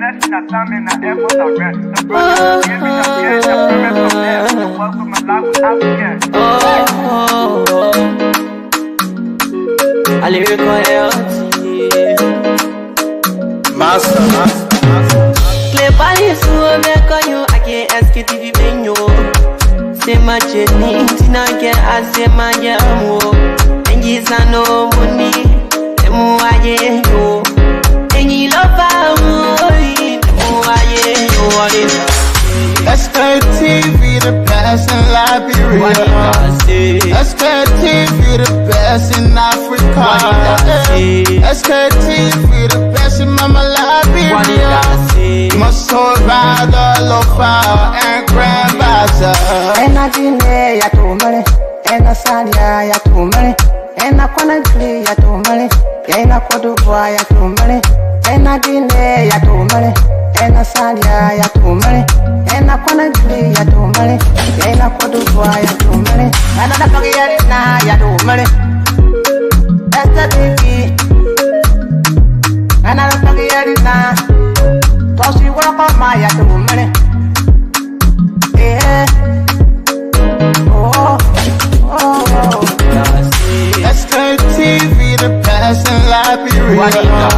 blessing that time in the effort I read. The brother gave me the fear, the promise of death. The work of my life without fear. Allez, Master. les paris sont bien connus, à qui est-ce que tu vis bien? C'est ma chérie, tu n'as qu'à assez ma gamme. And you know money, et moi, yo. And you love me, Sktv, the best in Liberia. Sktv, the best in Africa. Sktv, the best in Mama Liberia. Must survive the lofa and grandbaza. And I didn't ya to money, and I said ya to money, and I couldn't play ya to money, and I could do ya to money, and I didn't ya to money. And I said ya to money, and I couldn't play ya to money, and I could do ya to money. Another forget now ya to money. That's the TV. Another forget now. Toss you work on my ya to money. Yeah. Oh. Sktv, the best in Liberia.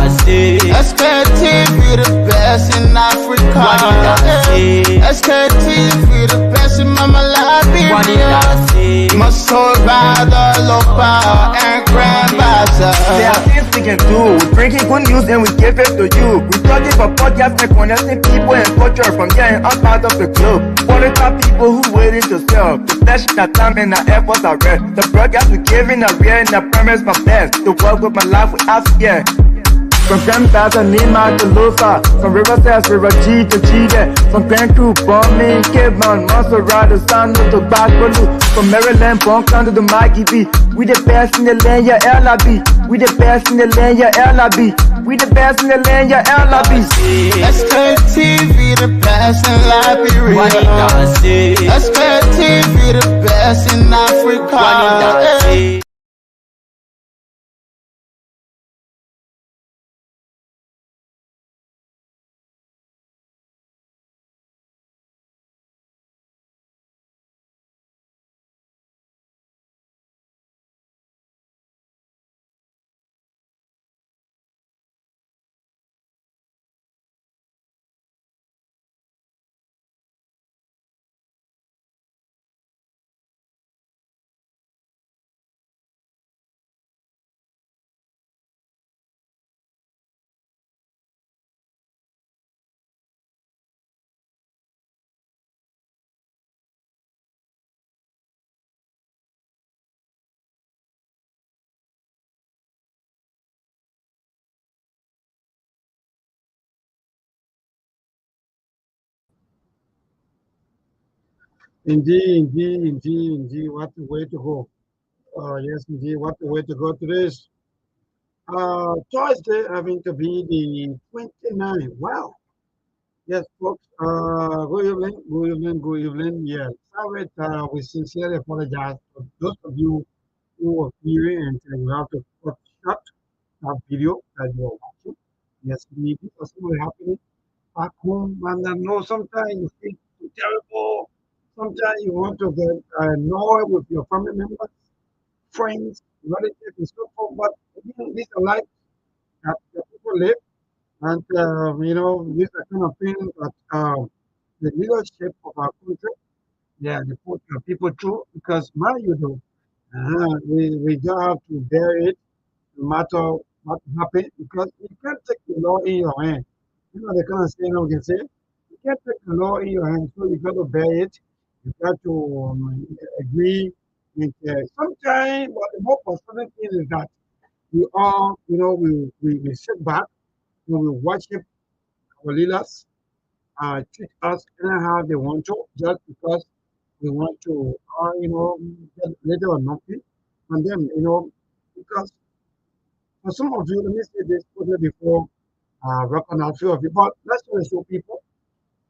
Sktv, the best in Africa. Sktv, the best in Mama Liberia. Must survive the lofa and grandbaza. There are things we can do. We bring in good news and we give it to you. We talking for podcasts and connecting people and culture from getting us out of the club. Qualified people who waiting to sell. The flesh, the time, and the efforts are red. The broadcast we giving are real and the premise my best. To work with my life without fear. From Grandfather, Nima to Lufa. From Riverside, River G to Chile. From Grand Crew, Bombing, Kidman, Montserrat, San to Bacalu. From Maryland, Bonk to the Mikey B. We the best in the land, yeah, LIB. We the best in the land, yeah, LIB. We the best in the land, yeah, LIB. Sktv, the best in Liberia. Sktv, the best in Africa. Indeed. What a way to go. Yes, indeed. What a way to go to this. Thursday having to be the 29th. Wow. Yes, folks. Good evening. Yes. Sorry, we sincerely apologize for those of you who are hearing and we have to cut short that video that you are watching. Yes, indeed. Because something happening back home, and I know sometimes you feel terrible. Sometimes you want to get annoyed with your family members, friends, relatives, and so forth. But again, these are life that people live, and these are kind of things that the leadership of our country, yeah, they put people through because now you know, we just have to bear it no matter what happens because you can't take the law in your hand. You know the kind of saying we can say. You can't take the law in your hand, so you got to bear it. You got to agree with sometimes, but the more important thing is that we all, we sit back and we worship our leaders, treat us anyhow they want to, just because we want to, get little or nothing from them, because for some of you, let me say this further before wrapping up few of you, but let's just show people.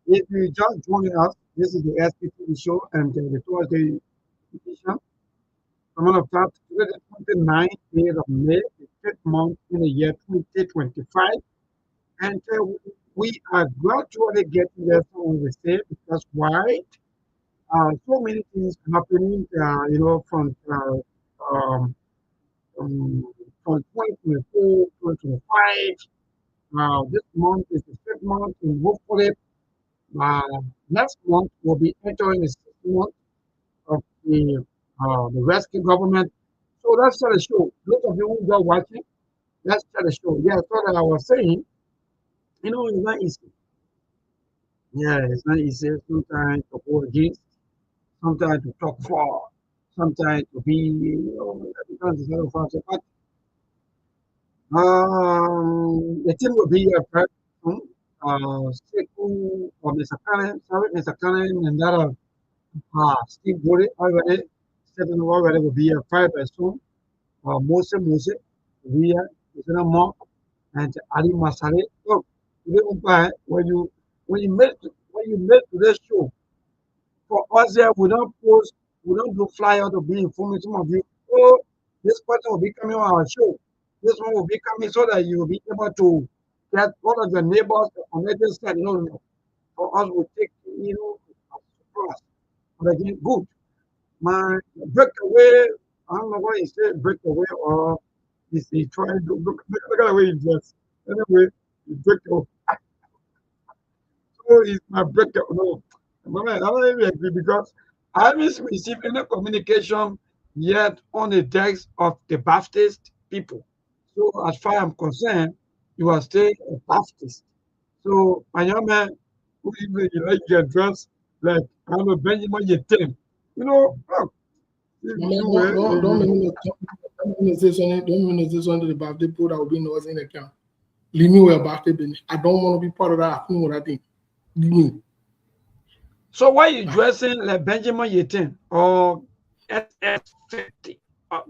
If you just joining us, this is the SPTV show and the Thursday edition. Amount of time, today the 29th day of May, the fifth month in the year 2025. And we are gradually getting there, so we say, because why? So many things happening, um, um, from 2024, 2025. This month is the fifth month, and hopefully uh, next month we'll be entering the sixth month of the rescue government. So let's try to show. Those of you who are watching, let's try to show. Yeah, so that I was saying, it's not easy. Yeah, it's not easy sometimes to go against, sometimes to talk for, sometimes to be, sometimes to say, but the team will be a person, Sekou or Mr. Cannon, sorry, Mr. Cannon, and that of Steve Bullet already, setting already will be a private soon. Mose, we are, is in a month, and Ali Masale. Look, you don't buy when you make today's show. For us here, we don't do flyer to be informing some of you. Oh, this person will be coming on our show. This one will be coming so that you will be able to get one of the neighbors on the other side. No. For us, we take, surprise. But again, good. My breakaway, I don't know why he said breakaway or is he trying to look at the way he dressed. Anyway, he breakaway. So it's my breakaway. No, I don't even agree because I haven't received any communication yet on the desk of the Baptist people. So as far as I'm concerned, you are still a Baptist. So my young man, who even you like your dress like I'm a Benjamin Yetem. Look, if Don't make me say something. Don't make me say something about the people that will be noise in the camp. Leave me where about the business. I don't want to be part of that. I know what I think. Leave me. So why are you dressing like Benjamin Yetem or SS50?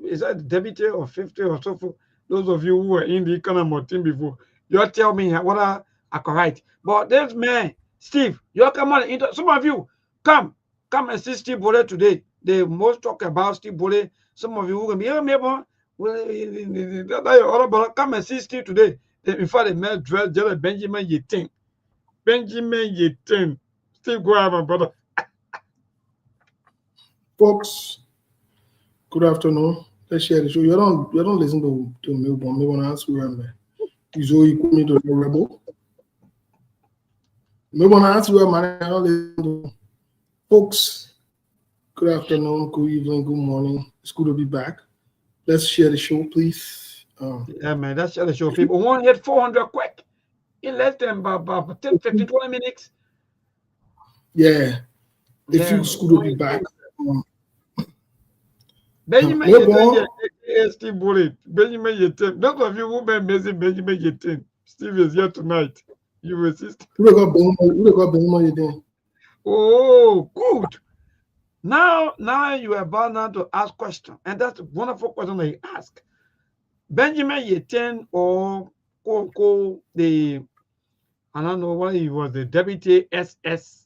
Is that the deputy or 50 or so? For those of you who were in the economic team before, you tell me what I correct. But this man, Steve, you come on. Some of you come and see Steve Bole today. They most talk about Steve Bole. Some of you who can be come and see Steve today. In fact, the man dressed just like Benjamin Yetem. Benjamin Yetem. Steve, go ahead, my brother. Folks, good afternoon. Let's share the show. You don't listen to me, but me want to ask you, man. You so you me to the rebel. Me want to ask you, man. I don't listen to folks. Good afternoon, good evening, good morning. It's good to be back. Let's share the show, please. Yeah, man, let's share the show. People want to hit 400 quick in less than about 10, 15, 20 minutes. Yeah, it feels good to be back. Benjamin Yetem, Steve Bullet. Benjamin Yetem. Those of you who been missing Benjamin Yetem, Steve is here tonight. You will see. Who got Benjamin Yetem? Oh, good. Now you are about now to ask question, and that's a wonderful question that you ask. Benjamin Yetem or I don't know why he was the deputy SS.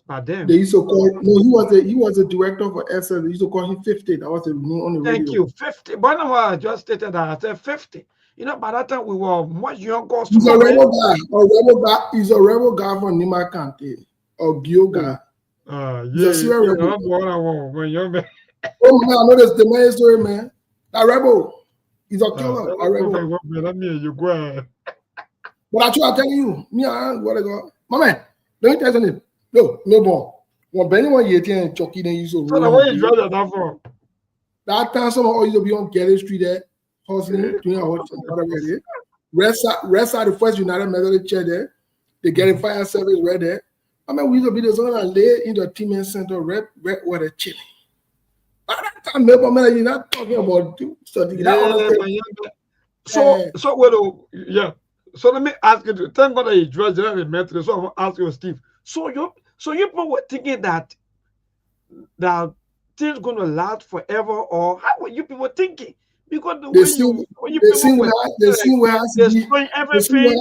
By them. They used to call he was a director for SS. They used to call him 50. That was the name on the radio. Thank you. 50. But now I just stated that I said 50. By that time we were much younger. He's a rebel guy. He's a rebel guy from Nima Kante or Gyoga. He's a rebel. Oh man, I know this the main story, man. That rebel. He's a killer. A rebel. Let me you go ahead. But I try to tell you, me I gotta go. My man, don't tell me. No more. When Benjamin Yetem and Chucky then used to roll. So where you draw that from? That time someone used to be on Gary Street there, hustling, doing whatever it is. Rest side the First United Methodist Church there. They get a fire service right there. I mean, we used to be the zone and lay in the team center, red water chilling. At that time, maybe you're not talking about studying. So let me ask you. Thank God that you dressed the Methodist. So I want to ask you, Steve. So you people were thinking that things going to last forever, or how were you people thinking? Because the way you people were destroying everything.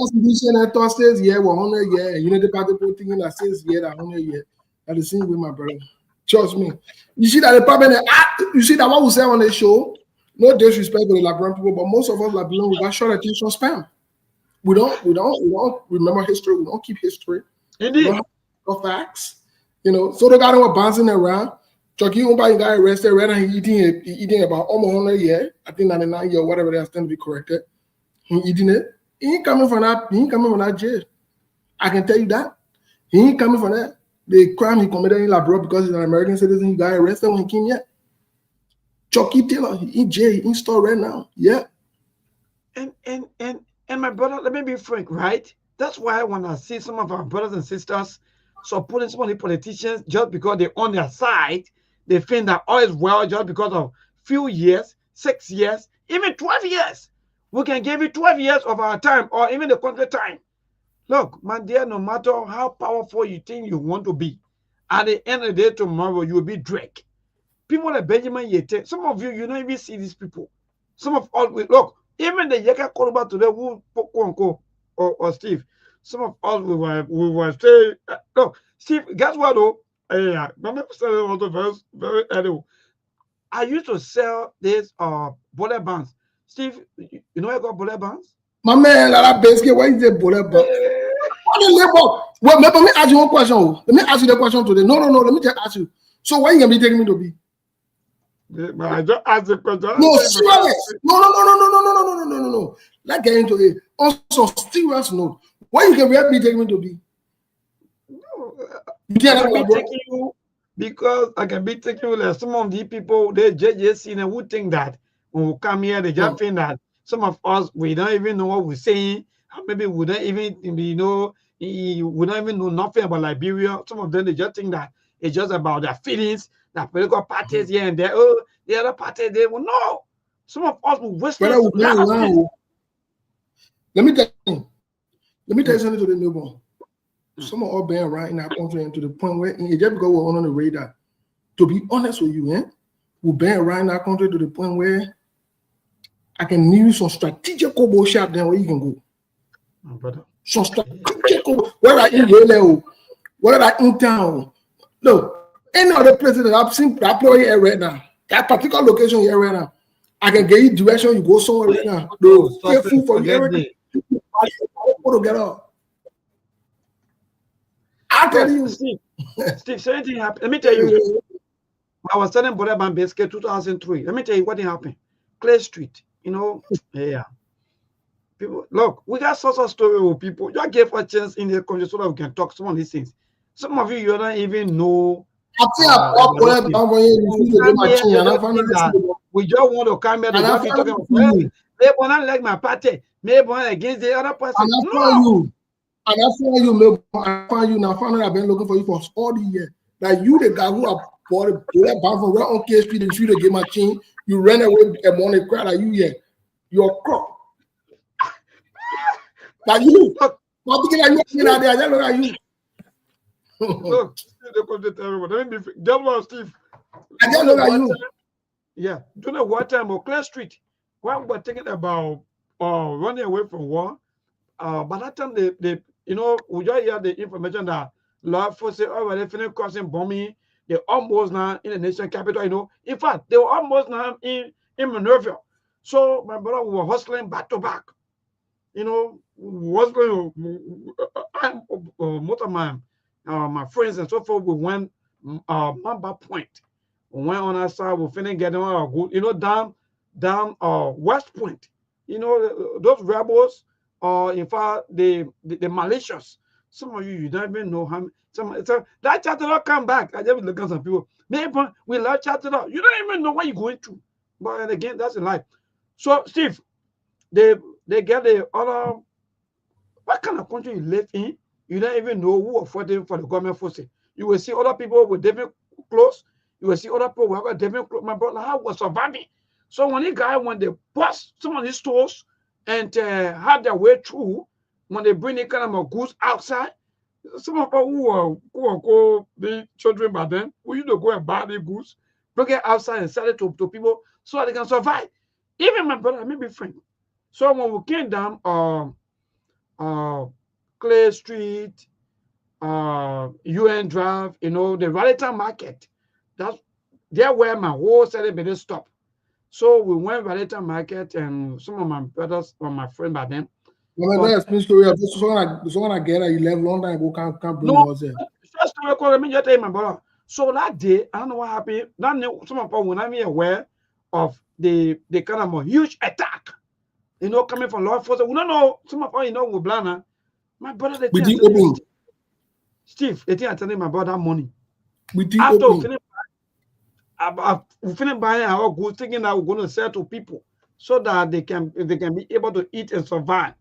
Thursdays, yeah, 100 year. Unity Party people thinking that says yeah, 100 year. That the same way, my brother. Trust me. You see that the problem. You see that what we say on the show. No disrespect to the Liberian people, but most of us Liberians we got short attention span. We don't remember history. We don't keep history. Indeed. We don't have no facts. You know, so the guy that was bouncing around, Chucky Umba got arrested right now. He eating about almost 100 years. I think 99 years, whatever that's going to be corrected. He eating it. He ain't coming from that jail. I can tell you that. He ain't coming from that. The crime he committed in Labrador because he's an American citizen, he got arrested when he came here. Chucky Taylor, he in jail, he in store right now. Yeah. And my brother, let me be frank, right? That's why when I see some of our brothers and sisters supporting some of the politicians just because they're on their side, they think that all is well just because of few years, 6 years, even 12 years. We can give you 12 years of our time or even the country time. Look, my dear, no matter how powerful you think you want to be, at the end of the day tomorrow, you will be Drake. People like Benjamin Yete, some of you don't even see these people. Some of us, look, even the Yeka Koruba today, who or Steve, some of us we were saying, look, Steve, guess what though? Yeah, very early. I used to sell this bullet bands. Steve, you know I got bullet bands? My man, that basically, why is it bullet bands? Well, let me ask you one question. Let me ask you the question today. No. Let me just ask you. So why you gonna be taking me to be? I just asked the question. No, serious. No. Let's get into it. Also, serious note. Why you can be taking me to be? No, I can be taking you because I can be taking you like some of the people, they JJC and who think that when we come here, they just think that some of us, we don't even know what we're saying. Maybe we don't even, we don't even know nothing about Liberia. Some of them, they just think that it's just about their feelings, that political parties here and there. Oh, the other party, they will know. Some of us will waste. Let me tell you something to the newborn. Some of us been right in our country to the point where just because we're on the radar. To be honest with you, we've been right in our country to the point where I can give you some strategic combo shop there where you can go. Some strategic whether I in Yale, whether I in town. Look, any other places that I've seen that play here right now, that particular location here right now, I can get you direction, you go somewhere right now. Those faithful for you. To get up. I tell you, Steve, so anything happened. Let me tell you. I was selling Boreban Basket 2003. Let me tell you what happened. Clay Street, yeah. People, look, we got such a story with people. You gave a chance in the country so that we can talk some of these things. Some of you don't even know. We just want to come here to be talking about. Maybe not like my party. Maybe against the other person. I find you now. I've been looking for you for all the years. That you the guy who have bought a bullet bomb from right on K Street and shoot a game machine. You ran away a morning crowd. Are you here? You're crop. Like you. Not thinking that you out there. I look at you. Look, let me be Steve. I just look at you. Yeah, do you know what time on Clay Street? When we were thinking about running away from war, by that time they we just hear the information that law enforcement already finished crossing bombing. They're almost now in the nation capital. In fact, they were almost now in Monrovia. So my brother, we were hustling back to back. Most of my friends and so forth, we went Mamba Point. We went on our side, we finished getting our good, down West Point. Those rebels, in fact, the malicious. Some of you don't even know how. That chapter not come back. I just look at some people. Maybe we love chapter. You don't even know what you're going through. But again, that's in life. So, Steve, they get the other. What kind of country you live in? You don't even know who are fighting for the government forces. You will see other people with different clothes. You will see other people with different clothes. My brother, how was surviving? So when they bust some of these stores and had their way through, when they bring the kind of goods outside, some of people who are the children by then, we used to go and buy the goods, bring it outside and sell it to people so they can survive. Even my brother, maybe friend. So when we came down Clay Street, UN Drive, the Raleigh Market, that's where my whole celebrity stopped. So we went Raleigh Market, and some of my brothers or my friend by then, That's the story. Someone I get you left long time ago can't bring us there. First time I call me, just tell my brother. So that day, I don't know what happened. That some of when I'm aware of the kind of a huge attack, coming from law enforcement. We don't know some of we blana. My brother, Steve, they think I telling my brother money. After we finish buying our goods, thinking that we're going to sell to people so that they can be able to eat and survive.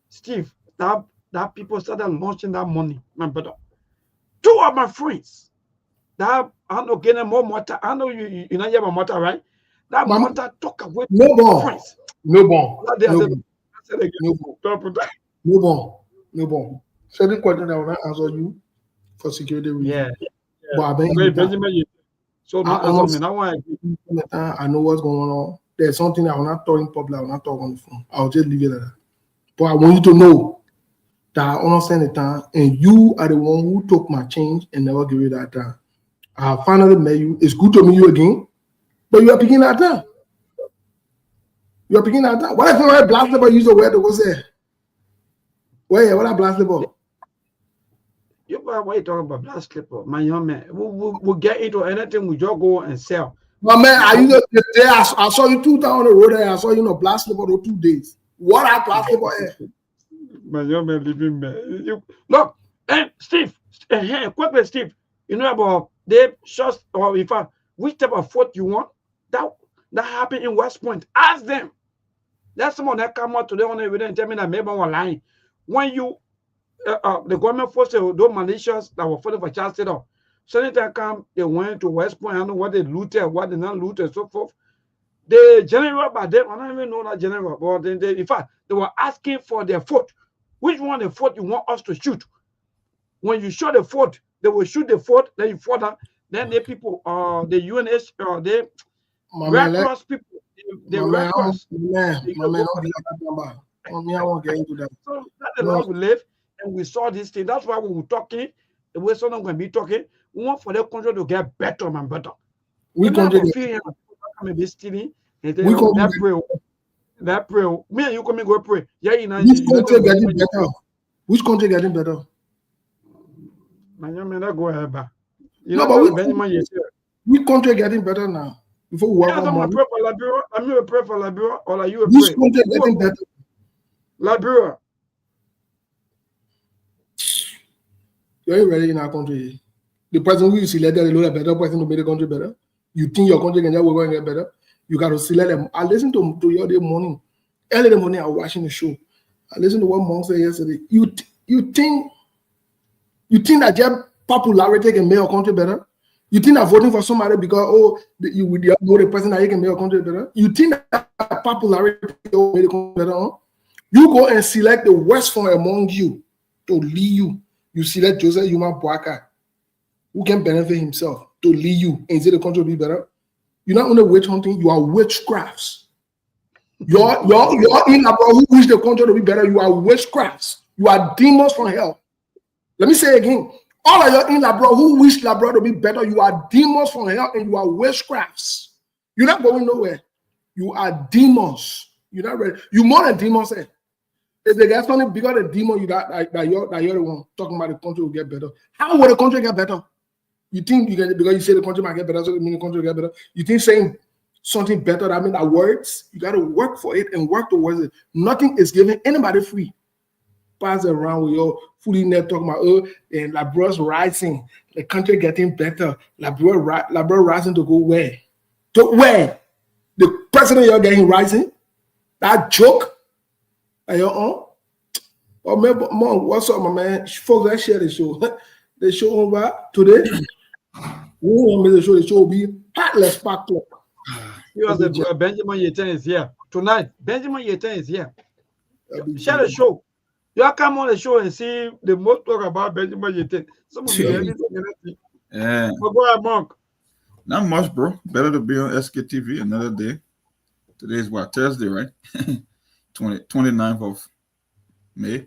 Steve, that people started launching that money, my brother. 2 of my friends that I know getting more motor. I know you know you have a motor, right? That motor took away no friends. No bon. Certain question I will not answer you for security reasons. Yeah. But so I know what's going on. There's something I will not talk in public. I will not talk on the phone. I'll just leave it at that. But I want you to know that I understand the time, and you are the one who took my change and never gave it that time. I finally met you. It's good to meet you again, but you are picking that time. You are picking that time. What if you want blast labor use the word to go say? Where what I blast labor? What are you talking about blast labor? My young man, we'll get into anything. We just go and sell. My man, I saw you 2 times on the road there. I saw you blast labor for 2 days. What are blast labor? My young man living man. Look, and Steve, quickly, Steve, you know about they shots or in fact, which type of food you want? That happened in West Point. Ask them. That's someone that come out today on the video and tell me that maybe I'm lying. When you the government forced those militias that were fighting for child state up. So anytime come, they went to West Point. I don't know what they looted, what they not looted, and so forth. The general by them, I don't even know that general, but in fact, they were asking for their foot. Which one the foot you want us to shoot? When you shoot the foot, they will shoot the foot, then you fall down. Then the people, the UNH, the Red Cross people, the Red Cross. I won't get into that. So that's the life we live, and we saw this thing. That's why we were talking, the way someone going to be talking, we want for the country to get better and better. We country be stealing, and then that pray. Me and you come and go pray. Yeah, which country getting better? Which country getting better? My young man, that go ahead, but which country getting better now? Before we I'm a pray for Liberia. I'm a pray for Liberia, or are you a which country getting better? Liberia. You ain't ready in our country. The person who you select, the better person to make the country better. You think your country can get better? You got to select them. I listened to your day morning. Early in the morning, I was watching the show. I listened to what Monk said yesterday. You think that your popularity can make your country better? You think that voting for somebody because you know the person that you can make your country better? You think that popularity will make the country better? You go and select the worst from among you to lead you. You select Joseph Yuma Boaka, who can benefit himself to lead you and say the country will be better. You're not only witch hunting, you are witchcrafts. You're in Labrador who wish the country to be better. You are witchcrafts. You are demons from hell. Let me say again. All of you in Labrador who wish Labrador to be better, you are demons from hell and you are witchcrafts. You're not going nowhere. You are demons. You're not ready. You're more than demons. If they get something bigger than demon, you're the one talking about the country will get better. How will the country get better? You think you can, because you say the country might get better, so it means the country will get better. You think saying something better, that means that words, you got to work for it and work towards it. Nothing is given anybody free. Pass around with your fully net talking about, and Labrador's rising, the country getting better. Labrador rising to go where? To where? The president you're getting rising? That joke? Are you on? Oh, man, Mom, what's up, my man? Folks, let's share the show. The show over today. We won't make the show. The show will be heartless packed up. Benjamin Yetan is here tonight. Benjamin Yetan is here. Share the show. You come on the show and see the most talk about Benjamin Yetan. Some of you yeah. But go ahead, Monk. Not much, bro. Better to be on Sktv another day. Today is what, Thursday, right? 29th of May.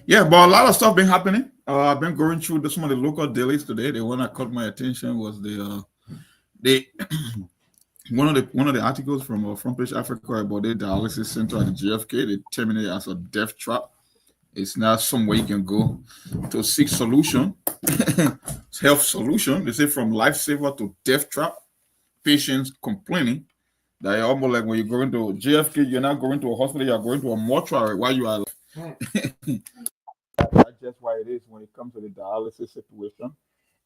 Yeah, but a lot of stuff been happening. I've been going through some of the local dailies today. The one that caught my attention was the one of the articles from Front Page Africa about the dialysis center at the JFK, they terminate it as a death trap. It's not somewhere you can go to seek solution, health solution. They say from lifesaver to death trap. Patients complaining that you're almost like when you go into JFK, you're not going to a hospital, you're going to a mortuary while you are. That's just why it is when it comes to the dialysis situation.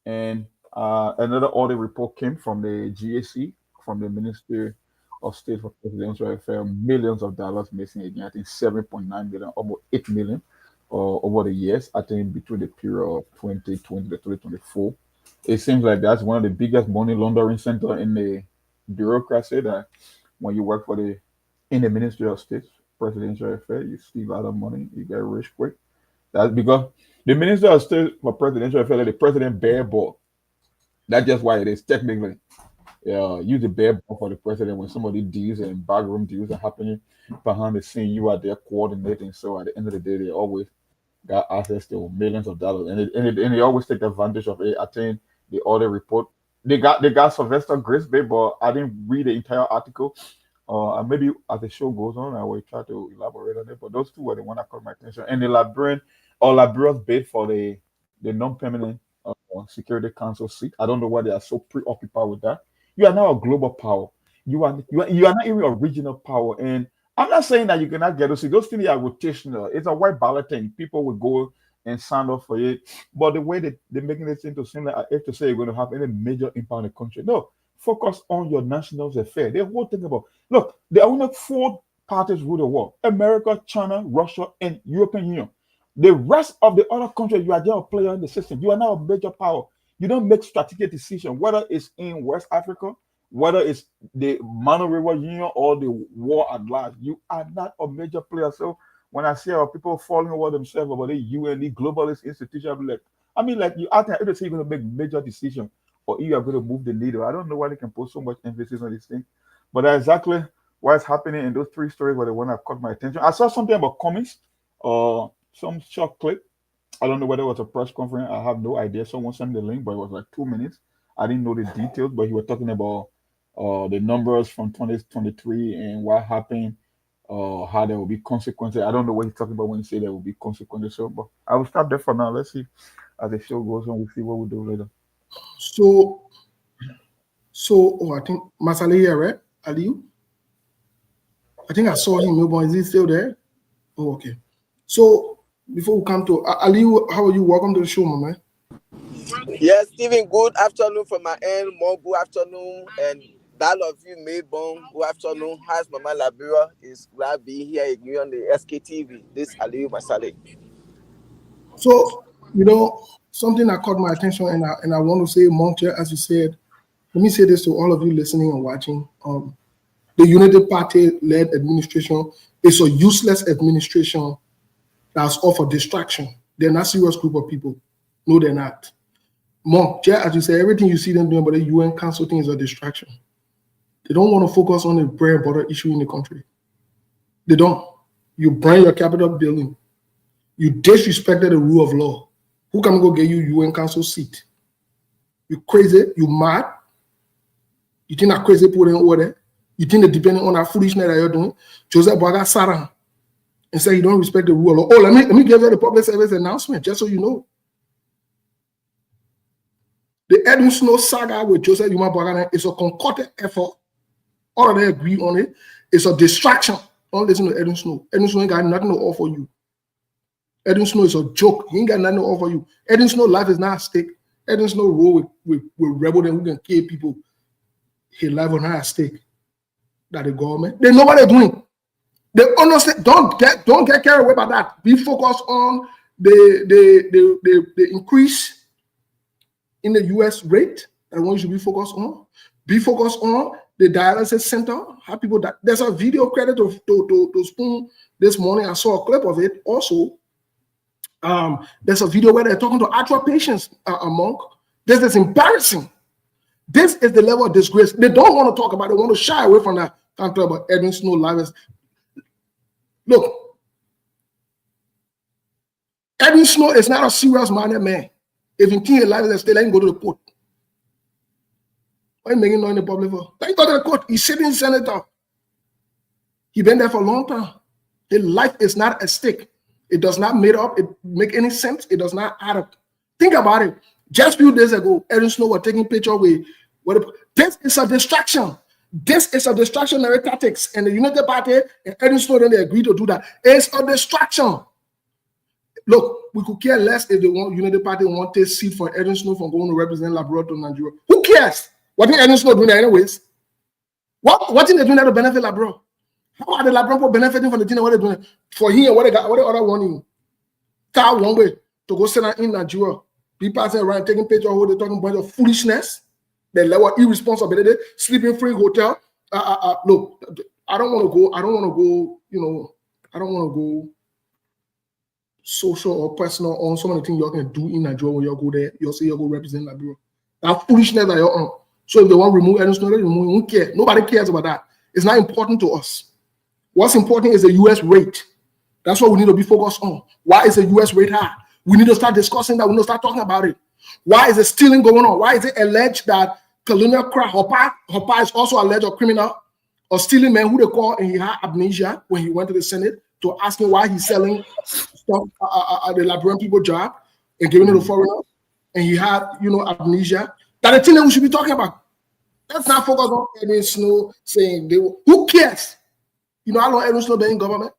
And another audit report came from the GAC, from the Ministry of State for Presidential Affairs, millions of dollars missing again. I think 7.9 million, almost 8 million over the years. I think between the period of 2020 to 2024. It seems like that's one of the biggest money laundering center in the bureaucracy. That when you work in the Ministry of State Presidential Affairs, you steal a lot of money, you get rich quick. That's because the Minister of State for Presidential Affairs, the president bare ball. That's just why it is technically. Use the bare ball for the president when some of these deals and backroom deals are happening behind the scene. You are there coordinating. So at the end of the day, they always got access to millions of dollars, and they always take advantage of it. I think the audit report they got Sylvester Grisby, but I didn't read the entire article. And maybe as the show goes on, I will try to elaborate on it. But those two were the one that caught my attention. And the Liberia's bid for the non-permanent Security Council seat. I don't know why they are so preoccupied with that. You are now a global power. You are not even a regional power. And I'm not saying that you cannot get those things. Those things are rotational. It's a white ballot thing. People will go and sign up for it. But the way they're making it seem to seem like if to say you're going to have any major impact on the country. No, focus on your national affairs. The whole thing about look, there are only 4 parties rule the world: America, China, Russia, and European Union. The rest of the other countries, you are just a player in the system. You are now a major power. You don't make strategic decisions, whether it's in West Africa, whether it's the Mano River Union or the war at large. You are not a major player. So when I see our people falling over themselves about the UN, the globalist institution, like you out there, if they say you're going to make major decisions or you are going to move the needle. I don't know why they can put so much emphasis on this thing, but that's exactly what's happening in those 3 stories were the one that caught my attention. I saw something about Cummings, some short clip. I don't know whether it was a press conference. I have no idea. Someone sent me the link, but it was like 2 minutes. I didn't know the details, but he was talking about the numbers from 2023 and what happened, how there will be consequences. I don't know what he's talking about when he said there will be consequences. So, but I will stop there for now. Let's see as the show goes on. We'll see what we'll do later. So I think Masale here, right? Aliu? I think I saw him, but is he still there? Oh, okay. So before we come to Aliu, how are you? Welcome to the show, my man. Yes, Stephen, good afternoon from my end. More good afternoon. And that of you, Maybon, good afternoon. How's Mama Liberia? Is glad to be here again on the Sktv. This Aliu Masale. So, something that caught my attention, and I want to say, Monte, as you said, let me say this to all of you listening and watching. The Unity Party-led administration is a useless administration that's all for distraction. They're not a serious group of people. No, they're not. Monk, as you say, everything you see them doing about the UN Council thing is a distraction. They don't want to focus on the bread and butter issue in the country. They don't. You burn your Capitol building. You disrespected the rule of law. Who can go get you UN Council seat? You crazy? You mad? You think that crazy people in order? You think they're depending on that foolishness that you're doing? Joseph Boaga Sarah and say you don't respect the rule of law. Oh, let me give you the public service announcement, just so you know. The Edwin Snow saga with Joseph Yuma Boaga is a concocted effort. All of them agree on it. It's a distraction. Don't listen to Edwin Snow. Edwin Snow ain't got nothing to offer you. Edwin Snow is a joke. He ain't got nothing to offer you. Edwin Snow life is not at stake. Edwin Snow roll with rebels who can kill people. His life is not at stake. That the government, they know what they're doing. They understand. Don't get carried away by that. Be focused on the increase in the U.S. rate. That's what you should be focused on. Be focused on the dialysis center. How people that there's a video credit to Spoon this morning. I saw a clip of it. Also, there's a video where they're talking to actual patients. Monk, this is embarrassing. This is the level of disgrace. They don't want to talk about it. They want to shy away from that. Can't talk about Edwin Snow lives. Look, Edwin Snow is not a serious minded man. If you think his life is still, let him go to the court. Why are you making noise in the public for? Then he go to the court. He's sitting senator. He been there for a long time. His life is not at stake. It does not make any sense. It does not add up. Think about it. Just a few days ago, Edwin Snow was taking picture with this is a distraction. This is a distractionary tactics. And the United Party and Edwin Snow, then they agreed to do that. It's a distraction. Look, we could care less if the United Party want this seat for Edwin Snow from going to represent Labrador to Nigeria. Who cares? What is Edwin Snow doing that anyways? What is they doing that to benefit Labrador? How are the Labrador benefiting from the thing that what they're doing? For him, what they other wanting? Car one way to go sit in Nigeria. Be passing around taking pictures of they're talking about of foolishness, the level of irresponsibility, sleeping free hotel. Look, I don't want to go social or personal on some of the things you can do in Nigeria when you go there. You'll say you go represent Nigeria. That foolishness that you're on. So if they want to remove Edwin Snow, they remove. We don't care. Nobody cares about that. It's not important to us. What's important is the U.S. rate. That's what we need to be focused on. Why is the U.S. rate high? We need to start discussing that. We need to start talking about it. Why is the stealing going on? Why is it alleged that Colonel Hopper is also alleged of criminal or stealing man who they call and he had amnesia when he went to the Senate to ask him why he's selling stuff the Liberian people job and giving it to foreigners, and he had amnesia. That's the thing that we should be talking about. Let's not focus on Edwin Snow saying who cares? How long Edwin Snow been in government?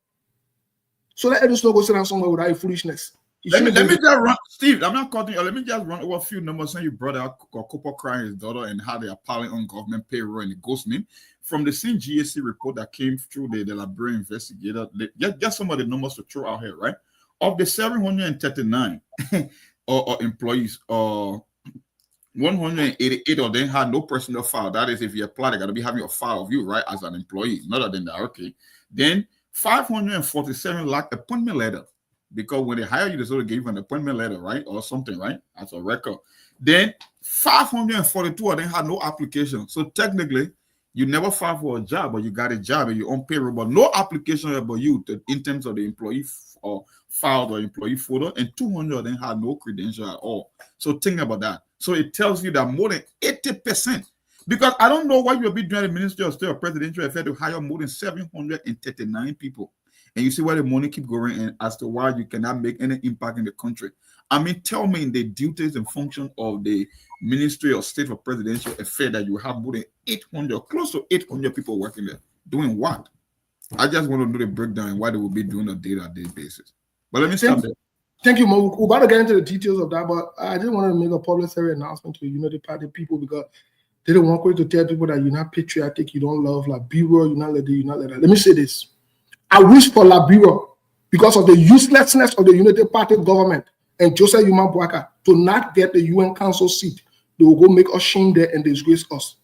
So let Edwin Snow go sit down somewhere without foolishness. Let me just run, Steve. I'm not cutting you. Let me just run over a few numbers. Saying you brought out Cooper crying his daughter and how they are piling on government payroll and the ghostman. From the same GAC report that came through the Liberian investigator, just some of the numbers to throw out here, right? Of the 739 or employees, 188 of them had no personal file. That is, if you apply, they got to be having a file of you, right, as an employee. Not than that, okay. Then 547 lack appointment letter. Because when they hire you, they sort of give you an appointment letter, right? Or something, right? As a record. Then 542 of them had no application. So technically, you never filed for a job, but you got a job and you're on payroll, but no application about you in terms of the employee or filed or employee photo, and 200 of them had no credential at all. So think about that. So it tells you that more than 80%, because I don't know why you'll be doing the Ministry of State or Presidential Affairs to hire more than 739 people. And you see where the money keep going and as to why you cannot make any impact in the country. I mean, tell me in the duties and function of the Ministry of State for Presidential Affairs that you have more than 800, close to 800 people working there. Doing what? I just want to know the breakdown and why they will be doing a day-to-day basis. But let me stop there. Thank you, Mo. We're about to get into the details of that, but I just want to make a publicity announcement to the United Party people because they don't want you to tell people that you're not patriotic, you don't love Liberia, you're not like that. Let me say this. I wish for Liberia, because of the uselessness of the United Party government and Joseph Yuma Boaka, to not get the UN Council seat. They will go make us shame there and disgrace us.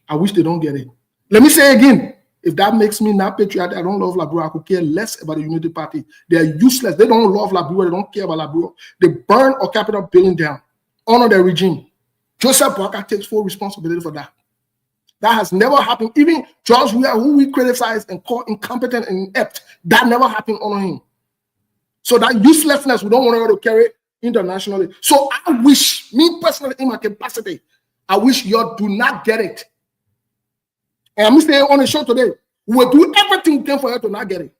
I wish they don't get it. Let me say again, if that makes me not patriotic, I don't love Liberia, I could care less about the United Party. They are useless. They don't love Liberia. They don't care about Liberia. They burn our capital building down, honor their regime. Joseph Boaka takes full responsibility for that. That has never happened. Even George Weah, who we criticize and call incompetent and inept, that never happened on him. So that uselessness, we don't want to carry internationally. So I wish, me personally, in my capacity, I wish you do not get it. And I'm saying on the show today, we will do everything we can for you to not get it.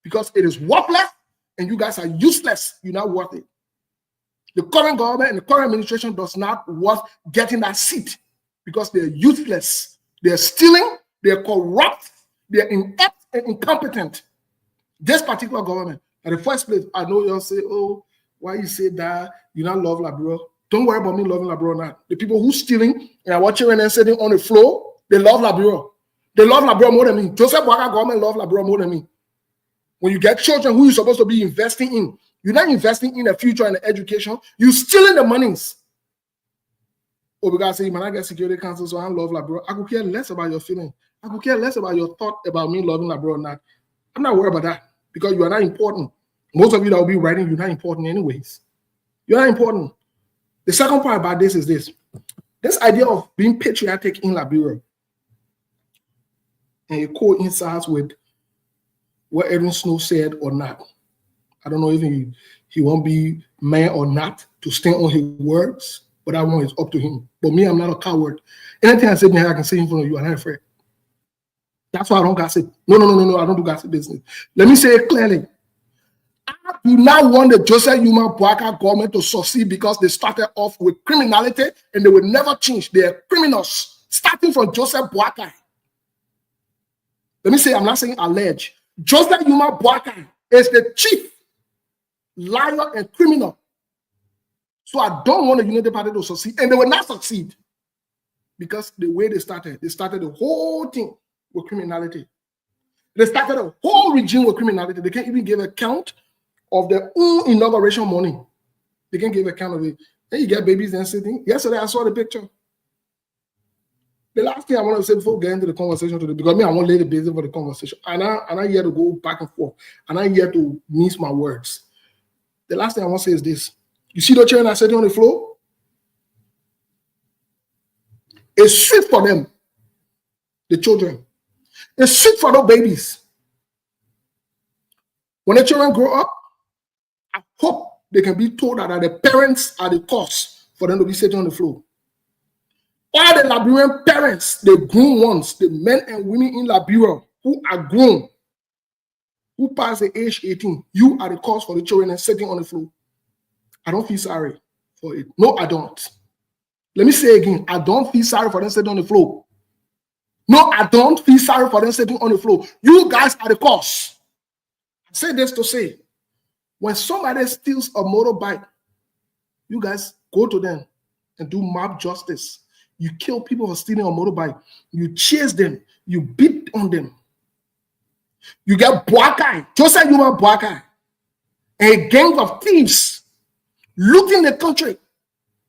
Because it is worthless and you guys are useless. You're not worth it. The current government and the current administration does not worth getting that seat. Because they're useless, they're stealing, they're corrupt, they're inept and incompetent. This particular government, at the first place, I know you'll say, oh, why you say that? You not love Liberia. Don't worry about me loving Liberia or not. The people who stealing and are watching and sitting on the floor, they love Liberia. They love Liberia more than me. Joseph Boaka government love Liberia more than me. When you get children who you're supposed to be investing in, you're not investing in the future and the education, you're stealing the monies. Oh, because I say, man, I get Security Council, so I love Liberia. I could care less about your feeling. I could care less about your thought about me loving Liberia or not. I'm not worried about that because you are not important. Most of you that will be writing, you're not important anyways. You're not important. The second part about this is this. This idea of being patriotic in Liberia and it coincides with what Edwin Snow said or not. I don't know if he won't be man or not to stand on his words. But that one is up to him. But me, I'm not a coward. Anything I say behind, I can say in front of you. I'm not afraid. That's why I don't gossip. No. I don't do gossip business. Let me say it clearly. I do not want the Joseph Yuma Boakai government to succeed because they started off with criminality and they will never change. They are criminals, starting from Joseph Boakai. Let me say, I'm not saying allege. Joseph Yuma Boakai is the chief liar and criminal. So I don't want the Unity Party to succeed, and they will not succeed because the way they started the whole thing with criminality. They started a whole regime with criminality. They can't even give account of their own inauguration money. They can't give account of it. Then you get babies and sitting. Yesterday, I saw the picture. The last thing I want to say before we get into the conversation today, because me, I won't lay the basis for the conversation. And I'm here to go back and forth. And I'm here to mince my words. The last thing I want to say is this. You see the children that are sitting on the floor? It's sweet for them, the children. It's sweet for those babies. When the children grow up, I hope they can be told that the parents are the cause for them to be sitting on the floor. All the Liberian parents, the grown ones, the men and women in Liberia who are grown, who pass the age 18, you are the cause for the children and sitting on the floor. I don't feel sorry for it. No, I don't. Let me say again, I don't feel sorry for them sitting on the floor. No, I don't feel sorry for them sitting on the floor. You guys are the cause. I say this to say, when somebody steals a motorbike, you guys go to them and do mob justice. You kill people for stealing a motorbike. You chase them. You beat on them. You get Boakai, Joseph Yuma Boakai, a gang of thieves looting the country,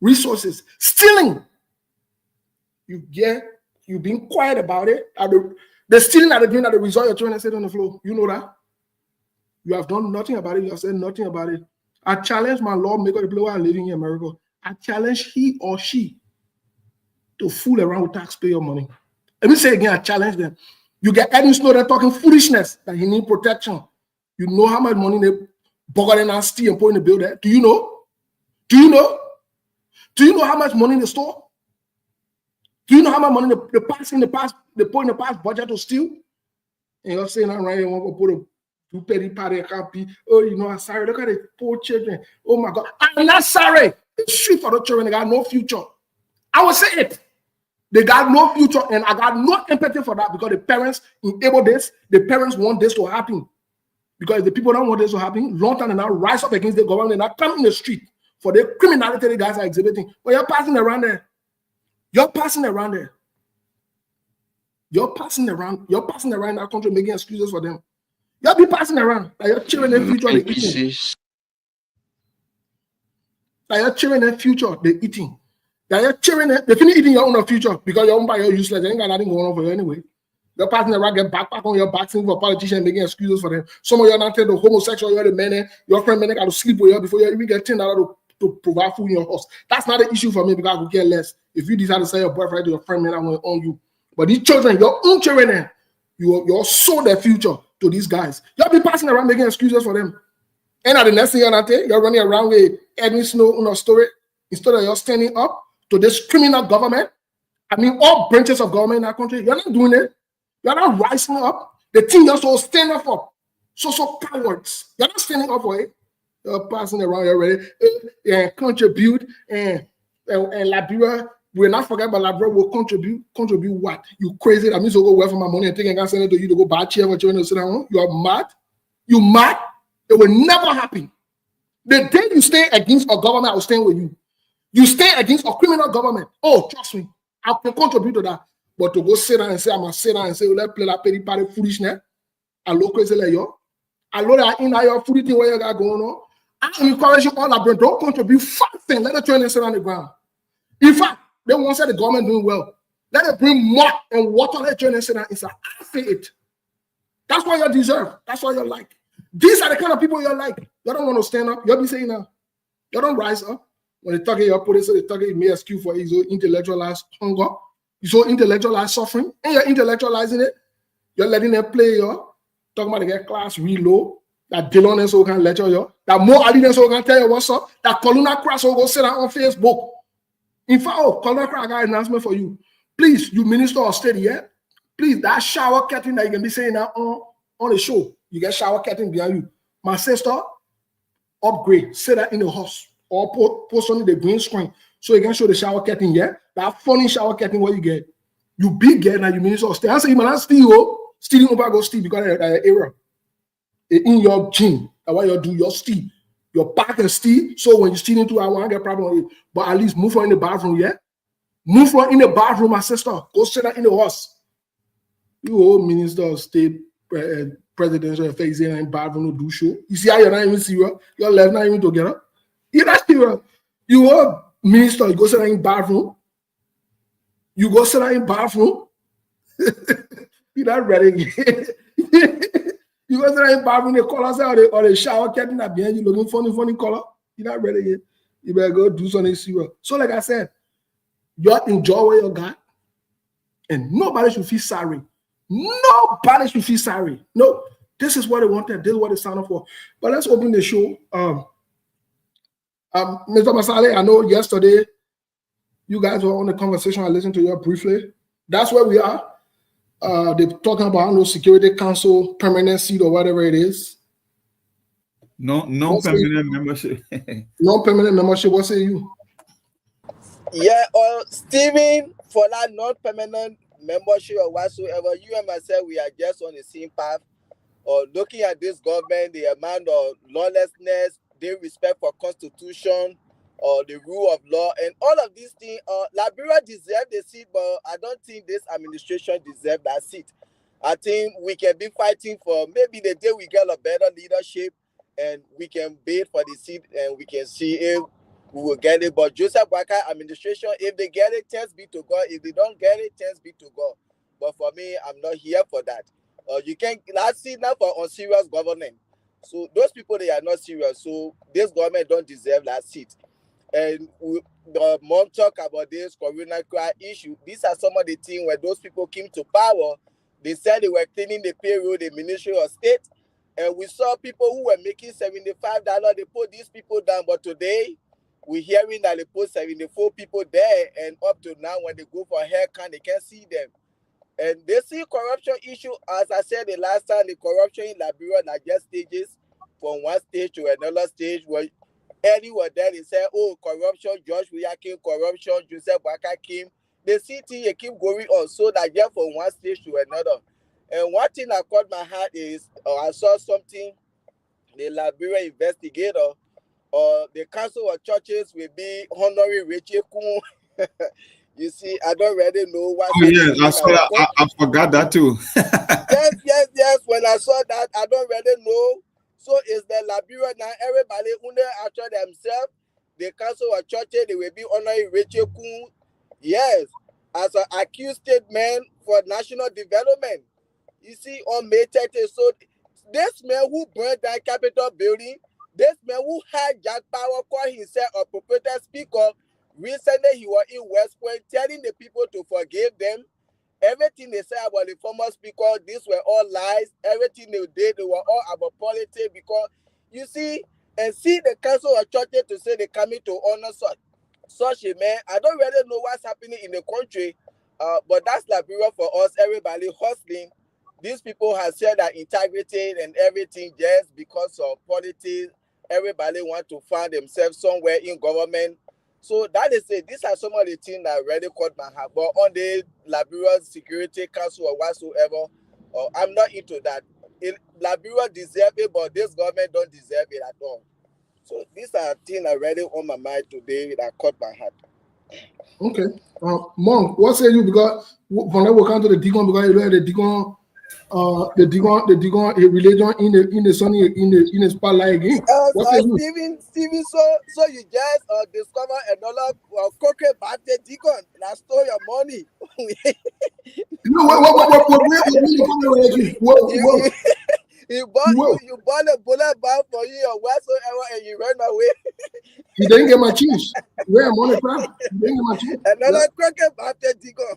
resources, stealing. You've been quiet about it. The stealing that they're doing at the resort, you're trying to sit on the floor. You know that. You have done nothing about it. You have said nothing about it. I challenge my lawmaker, the people who are living in America. I challenge he or she to fool around with taxpayer money. Let me say again, I challenge them. You get Edwin Snowden talking foolishness that he needs protection. You know how much money they bugger and steal and put in the bill there? Do you know? Do you know? Do you know how much money they store? Do you know how much money they put in the past budget to steal? And you're saying that right here, want to put a two-penny party, can't be, oh, you know, I'm sorry. Look at the poor children. Oh my God. I'm not sorry. It's shit for the children. They got no future. I will say it. They got no future, and I got no empathy for that because the parents enable this. The parents want this to happen. Because if the people don't want this to happen, long time they now rise up against the government and now come in the street for the criminality the guys are exhibiting. But you're passing around there. You're passing around there. You're passing around that country making excuses for them. You'll be passing around. Like your children in the future, they're eating. Like your children in the future, they're eating. Like your children, they finish eating your own future because your own body is useless. They ain't got nothing going on for you anyway. You're passing around, get backpack on your back, singing for politicians, making excuses for them. Some of you are not the homosexual, you're the men, your friend men got to sleep with you before you even get $10 to provide food in your house. That's not an issue for me because I could care less. If you decide to sell your boyfriend to your friend man, I'm going to own you. But these children, your own children, you're sold their future to these guys. You'll be passing around making excuses for them. And at the next thing you're running around with Edwin Snow on a story instead of you're standing up to this criminal government. I mean, all branches of government in that country, you're not doing it. You're not rising up. The thing you're so stand up for. So cowards. You're not standing up for it. You're passing around already and contribute and Liberia. We'll not forget about Liberia will contribute. Contribute what? You crazy? That means you'll go away from my money and think I can send it to you to go buy a chair for children to sit down. You are mad? You mad? It will never happen. The day you stay against a government, I will stand with you. You stay against a criminal government. Oh, trust me. I can contribute to that. But to go sit down and say, I'm going to sit down and say, let's play that petty party foolishness. I look crazy like you. I know that in your foodie thing where you got going on. I'm encouraging all our don't contribute fasting. Let the training sit on the ground. In fact, they won't say the government doing well. Let it bring mud and water. Let the training sit down inside. I say it. That's what you deserve. That's what you like. These are the kind of people you like. You don't want to stand up. You'll be saying now. You don't rise up. When they talk in your police, they talk in may excuse for his intellectualized hunger. You so intellectualized suffering, and you're intellectualizing it. You're letting them play you. Talking about the get class real low. That Dylan and so can lecture you. That more Ali and so can tell you what's up. That Coluna Crash will go sit down on Facebook. In fact, oh, Colonel, I got an announcement for you. Please, you minister of state, yeah? Please, that shower curtain that you can be saying now on the show, you get shower curtain behind you. My sister, upgrade, say that in the house or post on the green screen so you can show the shower curtain, yeah? That funny shower curtain what you get. You big girl now, you minister of state. I say, man, that's stealing over go steal because of error. In your gym, that's why you do your steal. Your back and steal, so when you steal into I won't get problem with it. But at least move her in the bathroom, yeah? Move her in the bathroom, my sister. Go sit that in the house. You old minister of state, presidential affairs in bathroom no do show. You see how you're not even serious? Your left not even together. You're not serious. You old minister, you go sit in bathroom. You go sit in bathroom. You're not ready. You go sit in bathroom, the colors or the shower curtain that behind you looking funny color. You're not ready yet. You better go do something serious. So like I said, you enjoy what you got, and nobody should feel sorry. Nobody should feel sorry. No, this is what they wanted. This is what they signed up for. But let's open the show. Mr. Masale, I know yesterday you guys were on the conversation. I listened to you briefly. That's where we are. They're talking about security council permanent seat or whatever it is. No permanent membership. No permanent membership. What say you? Yeah, Stephen, for that non-permanent membership or whatsoever, you and myself, we are just on the same path. Looking at this government, the amount of lawlessness, disrespect for constitution, or the rule of law, and all of these things. Liberia deserves the seat, but I don't think this administration deserves that seat. I think we can be fighting for maybe the day we get a better leadership and we can bid for the seat and we can see if we will get it. But Joseph Boakai administration, if they get it, thanks be to God. If they don't get it, thanks be to God. But for me, I'm not here for that. You can't see now for unserious government. So those people, they are not serious. So this government don't deserve that seat. And the mom talk about this corona issue. These are some of the things where those people came to power. They said they were cleaning the payroll, the Ministry of State. And we saw people who were making $75. They put these people down. But today, we're hearing that they put 74 people there. And up to now, when they go for a haircut, they can't see them. And they see corruption issue. As I said the last time, the corruption in Liberia are just stages from one stage to another stage where anyone there, they say, oh, corruption, George Weah corruption, Joseph Boakai came. The city keep going on so that just from one stage to another. And one thing that caught my heart is I saw something, the Liberia investigator, the council of churches will be honoring Richie Kun. You see, I don't really know what. Oh, yes, I saw that. I forgot that too. yes. When I saw that, I don't really know. So is the Liberia now, everybody after themselves, the council of churches, they will be honoring Richie Kun. Yes, as an accused state man for national development. You see, on May 30th, so this man who burned that Capitol building, this man who had Jack Power call himself a proprietor speaker, recently he was in West Point telling the people to forgive them. Everything they said about the former speaker, these were all lies. Everything they did, they were all about politics because, you see, and see the council of churches to say they're coming to honor such a man. I don't really know what's happening in the country, but that's Liberia for us, everybody hustling. These people have said that integrity and everything just because of politics, everybody want to find themselves somewhere in government. So that is it. These are some of the things that really caught my heart. But on the Liberia Security Council or whatsoever, I'm not into that. Liberia deserve it, but this government don't deserve it at all. So these are things that really on my mind today that caught my heart. Okay. Monk, what say you? Because when I walk into the Deacon, because you know the Deacon religion in the spotlight again. What say you? Steven, so you just discover another crooked birthday Deacon that stole your money. You bought a bullet bag for you or whatsoever and you ran away. He didn't get my cheese. Where I'm on the ground. He didn't get my cheese. Another crooked birthday Deacon.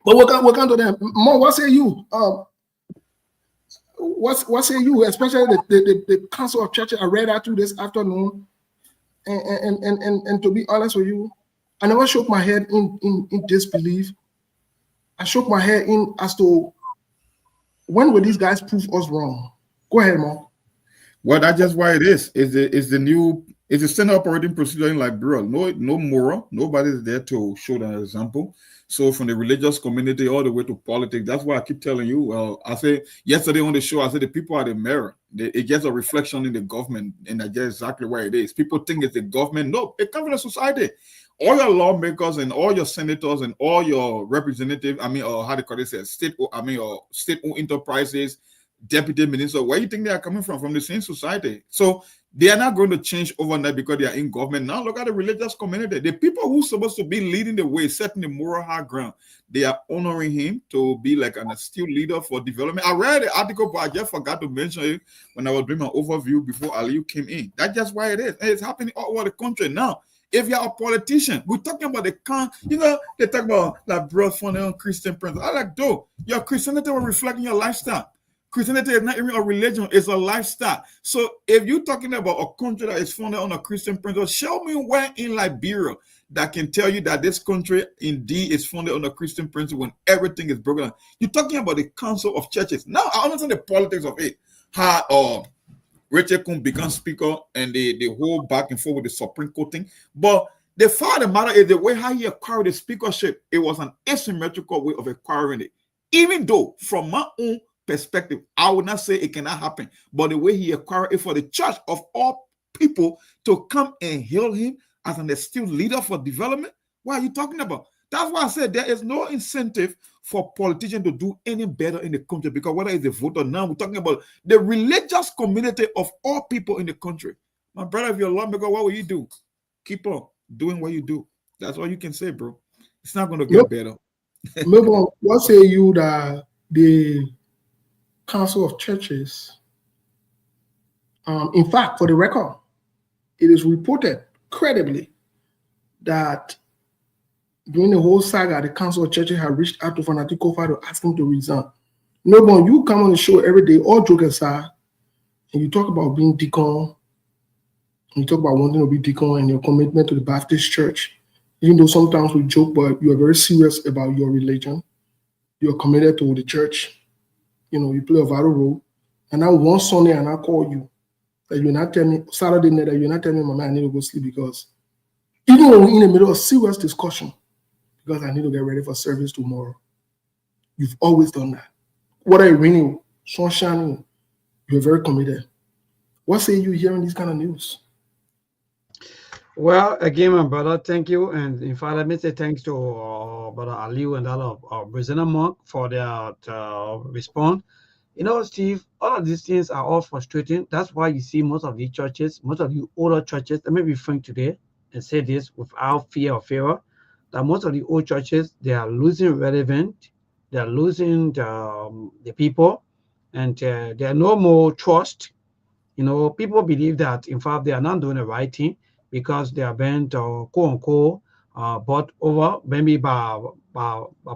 But we'll come to them. Mom, what say you? What say you? Especially the Council of Churches I read out to this afternoon. And to be honest with you, I never shook my head in disbelief. I shook my head in as to when will these guys prove us wrong? Go ahead, Mark. Well, that's just why it is. It's the standard operating procedure in Liberia. No moral. Nobody's there to show that example. So from the religious community all the way to politics, that's why I keep telling you. Well, I said yesterday on the show, I said the people are the mirror. It gets a reflection in the government, and that's exactly where it is. People think it's the government. No, it comes from the society. All your lawmakers and all your senators and all your representatives, how do you call it? State-owned enterprises, deputy minister, where you think they are coming from? From the same society. So they are not going to change overnight because they are in government. Now look at the religious community. The people who are supposed to be leading the way, setting the moral high ground, they are honoring him to be like an astute leader for development. I read the article, but I just forgot to mention it when I was doing my overview before Aliu came in. That's just why it is. And it's happening all over the country now. If you're a politician, we're talking about they talk about like broad funding on Christian principles. I like, though, your Christianity will reflect in your lifestyle. Christianity is not even a religion, it's a lifestyle. So if you're talking about a country that is founded on a Christian principle, show me where in Liberia that can tell you that this country indeed is founded on a Christian principle when everything is broken. You're talking about the council of churches. Now, I understand the politics of it. How Rachel Kuhn become speaker and the whole back and forth with the Supreme Court thing. But the fact of the matter is the way how he acquired the speakership, it was an asymmetrical way of acquiring it. Even though, from my own perspective, I would not say it cannot happen, but the way he acquired it for the church of all people to come and hail him as an astute leader for development, what are you talking about? That's why I said there is no incentive for politicians to do any better in the country, because whether it's a vote or not, we're talking about the religious community of all people in the country. My brother, if you're a lawmaker, what will you do? Keep on doing what you do. That's all you can say, bro. It's not going to get better. Maybe what say you that the Council of Churches, in fact, for the record, it is reported credibly that during the whole saga, the Council of Churches had reached out to Fanatic Kofa to ask him to resign. No, you come on the show every day, all joke aside, and you talk about being deacon, and you talk about wanting to be deacon and your commitment to the Baptist Church. Even though sometimes we joke, but you are very serious about your religion. You're committed to the church. You play a vital role. And now one Sunday, and I call you, that you're not telling me, Saturday night, that you're not telling me, Mama, I need to go sleep because even when we're in the middle of serious discussion, because I need to get ready for service tomorrow. You've always done that. Whether it's raining, sun shining, you're very committed. What say you hearing this kind of news? Well, again, my brother, thank you. And in fact, let me say thanks to Brother Aliu and all of Prisoner Monk for their response. Steve, all of these things are all frustrating. That's why you see most of the churches, most of the older churches, let me be frank today and say this without fear or favor, that most of the old churches, they are losing relevance, they are losing the people, and there are no more trust. People believe that, in fact, they are not doing the right thing because they are being, quote unquote, bought over maybe by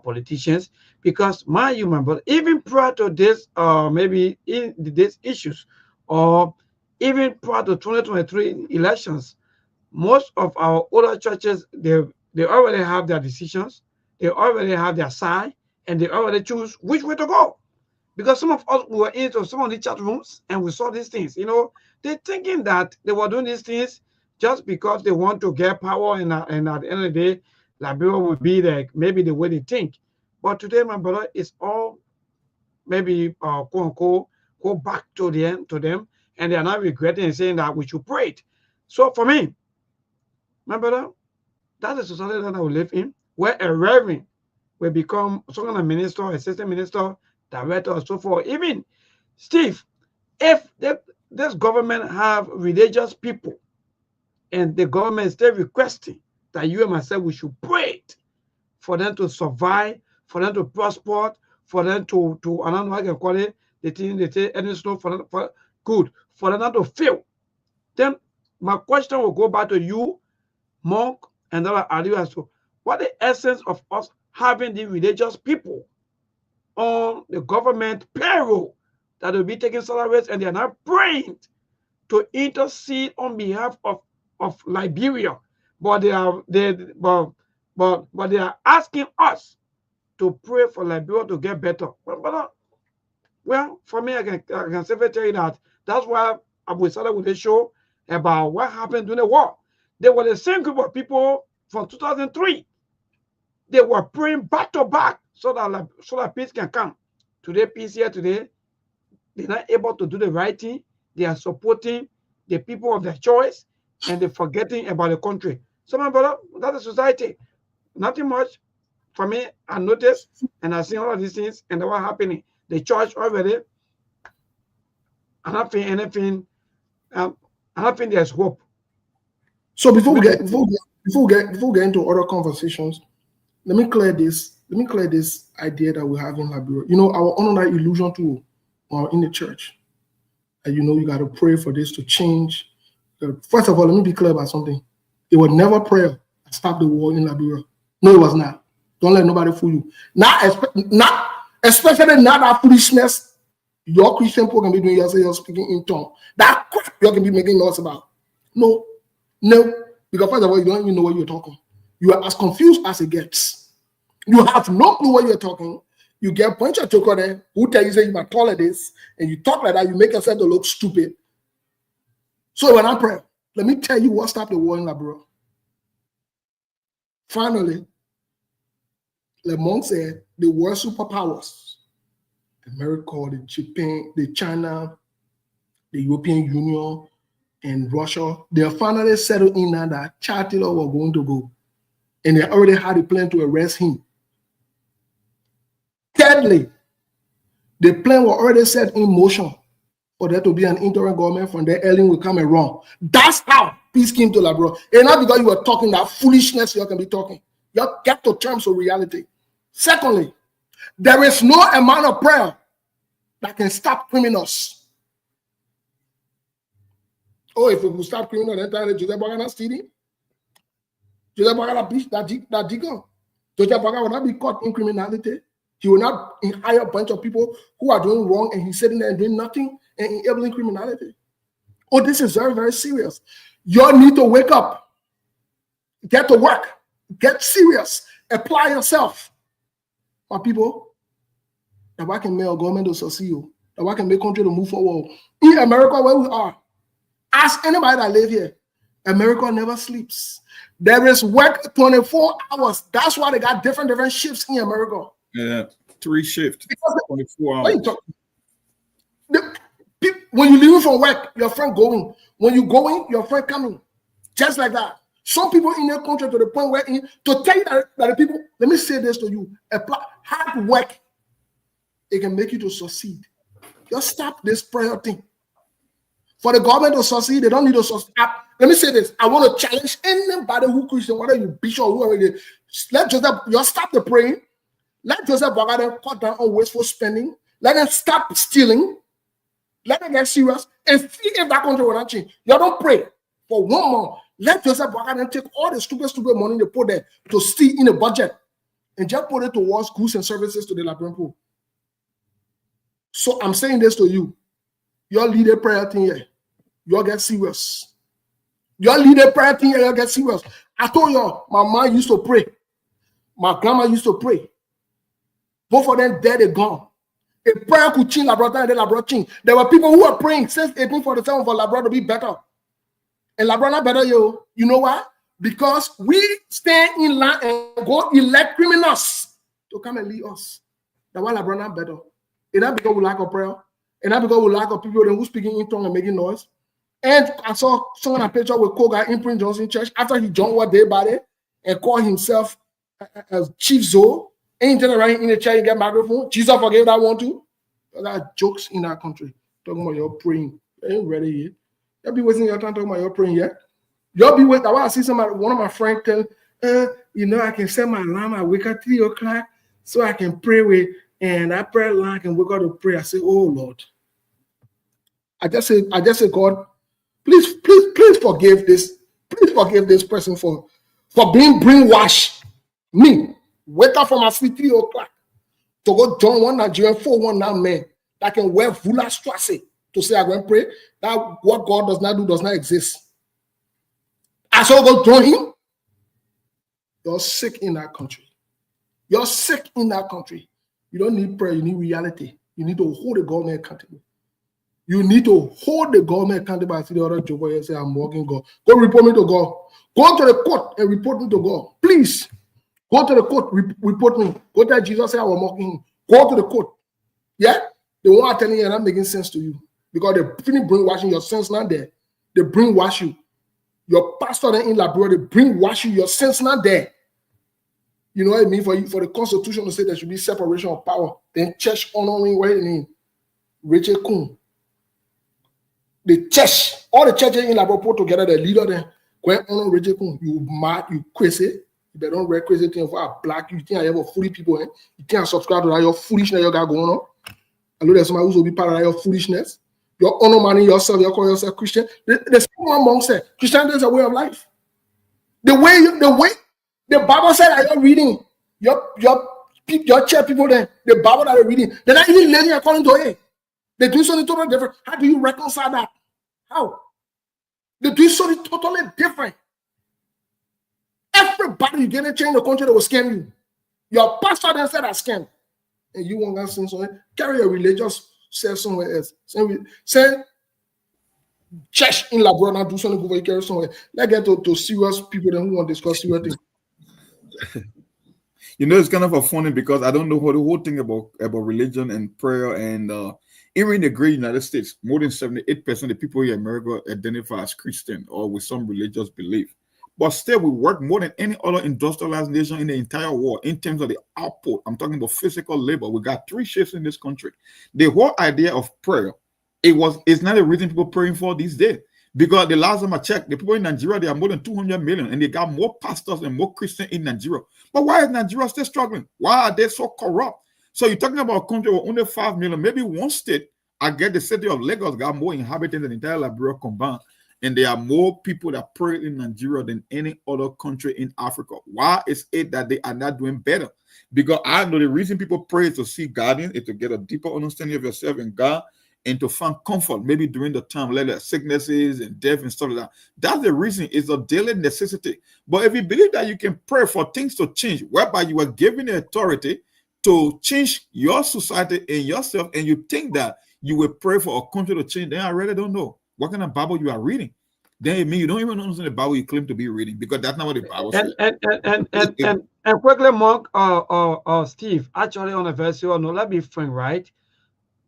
politicians. Because, mind you, my brother, even prior to this, maybe in these issues, or even prior to 2023 elections, most of our older churches, they already have their decisions, they already have their side, and they already choose which way to go. Because some of us were into some of the chat rooms and we saw these things. They're thinking that they were doing these things just because they want to get power, and at the end of the day, Liberia will be like maybe the way they think. But today, my brother, it's all maybe quote unquote go back to them, and they are not regretting and saying that we should pray it. So for me, my brother, that's a society that I will live in, where a reverend will become some kind of minister, assistant minister, director, and so forth. Even Steve, if this government have religious people, and the government is still requesting that you and myself we should pray it for them to survive, for them to prosper, for them to I don't know how I can call it, the thing they say, for good, for them not to fail. Then my question will go back to you, Monk, and then Aliu as to what the essence of us having the religious people on the government payroll that will be taking salaries, and they are not praying to intercede on behalf of Liberia, but they are but they are asking us to pray for Liberia to get better. Well, for me, I can safely tell you that that's why we started with the show about what happened during the war. They were the same group of people from 2003. They were praying back to back so that peace can come. Today, peace here today. They're not able to do the right thing. They are supporting the people of their choice, and they're forgetting about the country. So, my brother, that's the society. Nothing much. For me, I noticed and I see all of these things and they were happening. The church already, I don't think anything. I don't think there's hope. So before we get into other conversations, let me clear this idea that we have in Liberia. You know, our honor that illusion too, in the church. And you know, you got to pray for this to change. First of all, let me be clear about something. It was never prayer that stopped the war in Liberia. No, it was not. Don't let nobody fool you. Especially not that foolishness your Christian people can be doing. You're speaking in tongue. That crap you can be making noise about. No. Because first of all, you don't even know what you're talking. You are as confused as it gets. You have no clue what you're talking. You get a bunch of choker there who tell you say you might tolerate this, and you talk like that, you make yourself to look stupid. So when I pray, let me tell you what stopped the war in Liberia. Finally, Le Monde said the world superpowers, America, the Japan, the China, the European Union, and Russia, they finally settled in now that Charles Taylor was going to go. And they already had a plan to arrest him. Thirdly, the plan was already set in motion for there to be an interim government from there. Ellen will come and run. That's how peace came to Liberia. And not because you were talking that foolishness you can be talking. You get to terms of reality. Secondly, there is no amount of prayer that can stop criminals. Oh, if we could stop criminals, then Joseph Bagana stealing. Joseph Bagana beat that digger. Joseph Bagana will not be caught in criminality. He will not hire a bunch of people who are doing wrong and he's sitting there and doing nothing and enabling criminality. Oh, this is very, very serious. You all need to wake up. Get to work. Get serious. Apply yourself. My people, that I can make a government to succeed, that I can make country to move forward. In America, where we are, ask anybody that live here, America never sleeps. There is work 24 hours. That's why they got different shifts in America. Yeah, 3 shifts, 24 hours. What are you talking? When you leave from work, your friend going. When you going, your friend coming. Just like that. Some people in their country to the point where to tell you that the people, let me say this to you, apply hard work, it can make you to succeed. Just stop this prayer thing. For the government to succeed, they don't need to succeed. Let me say this. I want to challenge anybody who Christian, whether you bishop or whoever it is. Let Joseph, just stop the praying. Let Joseph Bagada cut down on wasteful spending. Let them stop stealing. Let them get serious and see if that country will not change. You don't pray for 1 month. Let Joseph Bagada take all the stupid money they put there to steal in the budget and just put it towards goods and services to the Liberian people. So I'm saying this to you. Your leader prayer thing here, you'll get serious. Your leader prayer thing here, you'll get serious. I told you, my mom used to pray. My grandma used to pray. Both of them dead and gone. A prayer could change Labrador and then Labrador change. There were people who were praying since 1847 for Labrador to be better. And Labrador not better, yo. You know why? Because we stay in line and go elect criminals to come and lead us. That's why Labrador not better. It's not because we lack of prayer. And not because we lack of people who speaking in tongue and making noise. And I saw someone a picture with Koga in Prince Johnson Church after he joined what day by day and called himself as Chief Zoe. Ain't just right in the chair, you get microphone. Jesus forgave that one too. There are jokes in our country. Talking about your praying. You ain't ready yet. You'll be wasting your time talking about your praying yet. You'll be waiting. I want to see one of my friends tell, you know, I can set my alarm. I wake up 3 o'clock so I can pray with, and I pray like and wake up to pray. I say, oh Lord. I just say, God, please forgive this. Please forgive this person for being brainwashed. Me. Wake up from my sleep 3 o'clock to go join one Nigerian 419 man that can wear Vula Strasse to say I'm going to pray. That what God does not do does not exist. I shall go join him You're sick in that country. You're sick in that country. You don't need prayer, you need reality. You need to hold the government accountable. You need to hold the government accountable. I see the other joke where you say, I'm walking God. Go report me to God. Go to the court and report me to God. Please. Go to the court, report me. Go tell Jesus, say I was mocking him. Go to the court. Yeah? The one I'm telling you, not making sense to you. Because they finish brainwashing your sense not there. They brainwash you. Your pastor in Liberia, they brainwash you. Your sense not there. You know what I mean? For the Constitution to say there should be separation of power. Then church honoring what it means. Richard Kuhn. The church, all the churches in Liberia put together, the leader then go and honor Richard Kuhn. You mad, you crazy. They don't read crazy things for a black. You think I have a foolish people, eh? You can't subscribe to that, your foolishness you got going on. I know there's somebody who will be part of that, your foolishness. Your honor money yourself, you call yourself Christian. There's someone among say Christianity is a way of life. The way the Bible said that you're reading, your church people there, the Bible that you're reading, they're not even learning according to it. They do something totally different. How do you reconcile that? How? They do something totally different. Everybody you get a change in the country that will scam you. Your pastor then said I scam. And you want to sing somewhere, carry a religious self somewhere else. Say church in Labrador now do something over carry somewhere. Let's get to serious people then who want to discuss serious things. You know, it's kind of a funny because I don't know what the whole thing about religion and prayer and even in the great United States, more than 78% of the people in America identify as Christian or with some religious belief. But still, we work more than any other industrialized nation in the entire world in terms of the output. I'm talking about physical labor. We got 3 shifts in this country. The whole idea of prayer, it's not a reason people praying for these days. Because the last time I checked, the people in Nigeria, they are more than 200 million, and they got more pastors and more Christians in Nigeria. But why is Nigeria still struggling? Why are they so corrupt? So you're talking about a country with only 5 million, maybe one state. I get the city of Lagos got more inhabitants than the entire Liberia combined. And there are more people that pray in Nigeria than any other country in Africa. Why is it that they are not doing better? Because I know the reason people pray is to see guidance, is to get a deeper understanding of yourself and God, and to find comfort, maybe during the time, like sicknesses and death and stuff like that. That's the reason. It's a daily necessity. But if you believe that you can pray for things to change, whereby you are given the authority to change your society and yourself, and you think that you will pray for a country to change, then I really don't know what kind of Bible you are reading. Then it means you don't even understand the Bible you claim to be reading, because that's not what the Bible says. And quickly, Mark or Steve, actually on a verse, let's be frank, right?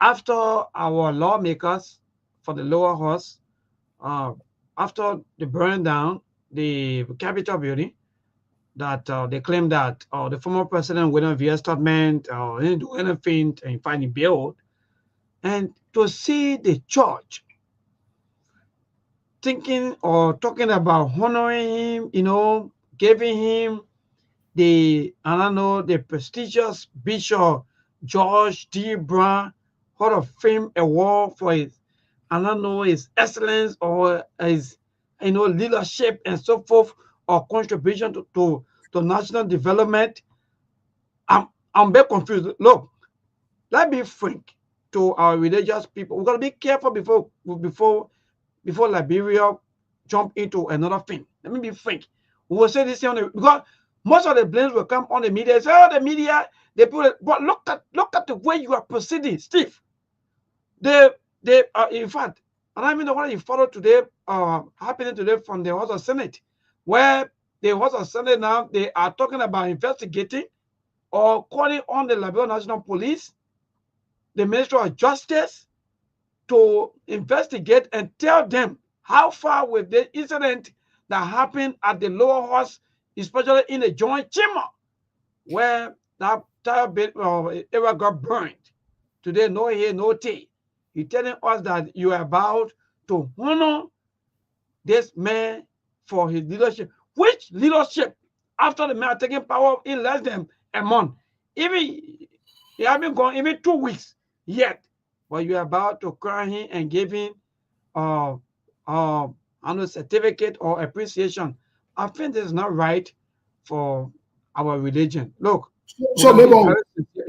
After our lawmakers for the lower house, after they burned down the Capitol building, that they claim that the former president wouldn't via statement or didn't do anything in finding bail, and to see the church thinking or talking about honoring him, giving him the prestigious Bishop George D. Brown Hall of Fame award for his excellence or his leadership and so forth, or contribution to national development. I'm very confused. Look, let's be frank to our religious people. We've got to be careful before Liberia jump into another thing. Let me be frank. We will say this because most of the blames will come on the media. Say, the media, they put it, but look at the way you are proceeding, Steve. They in fact, and I mean the one you follow today, happening today from the House of Senate, where the House of Senate now they are talking about investigating or calling on the Liberia National Police, the Ministry of Justice, to investigate and tell them how far with the incident that happened at the lower house, especially in the joint chamber, where that entire bit area got burned. Today, no here, no tea. He's telling us that you are about to honor this man for his leadership. Which leadership? After the man taking power in less than a month, even he haven't gone even 2 weeks yet. But you're about to crown him and give him a certificate or appreciation. I think this is not right for our religion. Look. So maybe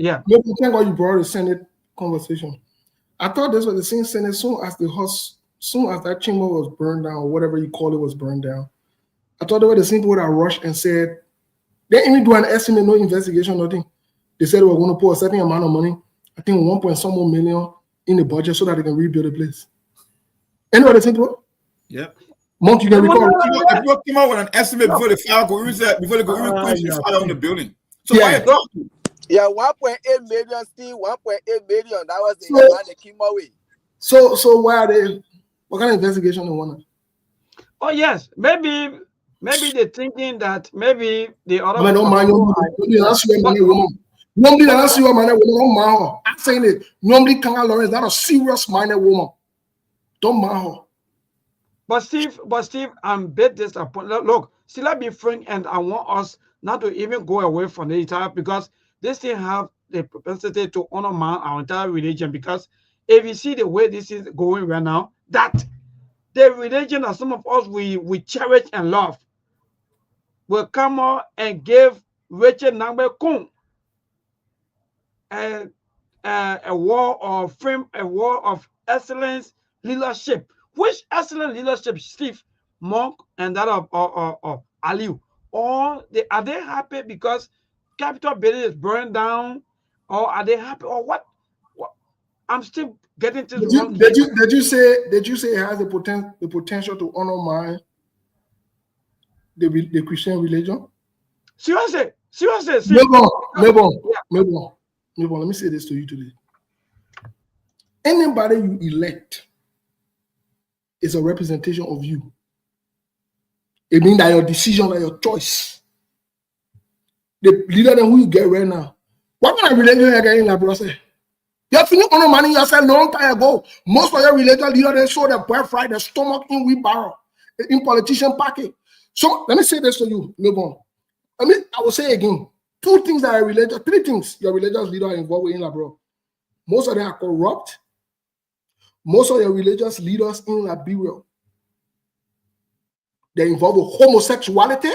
thank God you brought the Senate conversation. I thought this was the same Senate soon as that chamber was burned down, or whatever you call it was burned down. I thought they were the same people that rushed and said They didn't even do an estimate, no investigation, nothing. They said we're going to put a certain amount of money, I think 1 point some more million in the budget so that they can rebuild the place. Anybody think about? Yep. Monk, you can recall. People came out with an estimate before they file before they go even question the file on the building. So why you talking? Yeah, 1.8 million still 1.8 million. That was the amount they came away. So why are they? What kind of investigation they want? Oh yes, maybe they're thinking that maybe the other. I don't mind Normally, they're not serious minded woman. I'm saying it. Normally, Kanga Lawrence is not a serious minded woman. Don't mind her. But Steve, I'm bit disappointed. Look, still I be frank, and I want us not to even go away from the entire because they still have the propensity to honor our entire religion. Because if you see the way this is going right now, that the religion that some of us we cherish and love will come out and give Richard Nangbe Kung a war of fame, a war of excellence leadership. Which excellent leadership, Steve, Monk, and that of Aliu? Or are they happy because Capitol building is burned down, or are they happy, or what? I'm still getting to the wrong. Did you say it has the potential to honor the Christian religion? Seriously. Maybe. Let me say this to you today. Anybody you elect is a representation of you. It means that your decision and your choice. The leader who you get right now. What kind of religion are you getting, like brother? You have finished on money yourself long time ago. Most of your religious leaders they show their birthright, their stomach in wheelbarrow, in politician pocket. So let me say this to you, Lebon. I will say again. 2 things that are religious, 3 things your religious leader are involved with in Labro. Most of them are corrupt. Most of your religious leaders in Liberia, they're involved with homosexuality.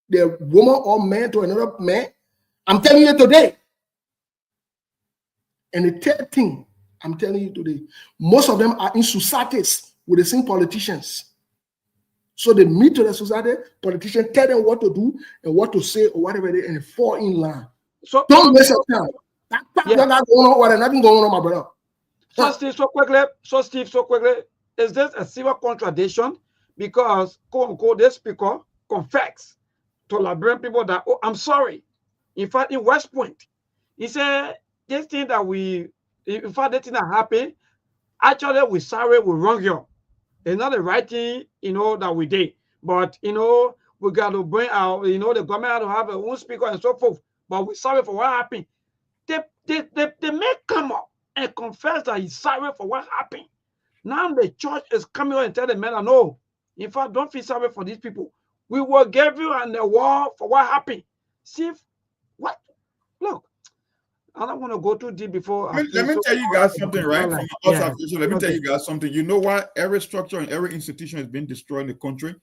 They're woman or man to another man. I'm telling you today. And the 3rd thing I'm telling you today, most of them are in societies with the same politicians. So they meet to the society, politicians tell them what to do and what to say or whatever they and fall in line. So don't waste your time. That's going on, or nothing going on, my brother. So Steve, so quickly, is this a civil contradiction? Because quote unquote, this speaker confess to Liberian people that I'm sorry. In fact, in West Point, he said this thing that in fact, that thing that happened, actually we sorry, we wrong you. It's not the right thing, that we did. But, we got to bring out, the government had to have a own speaker and so forth. But we're sorry for what happened. They may come up and confess that he's sorry for what happened. Now the church is coming out and tell the man, no, in fact, don't feel sorry for these people. We will give you an award for what happened. See, what? Look, I don't want to go too deep before. Let me tell you guys something, right? Let me tell you guys something. You know why every structure and every institution has been destroyed in the country?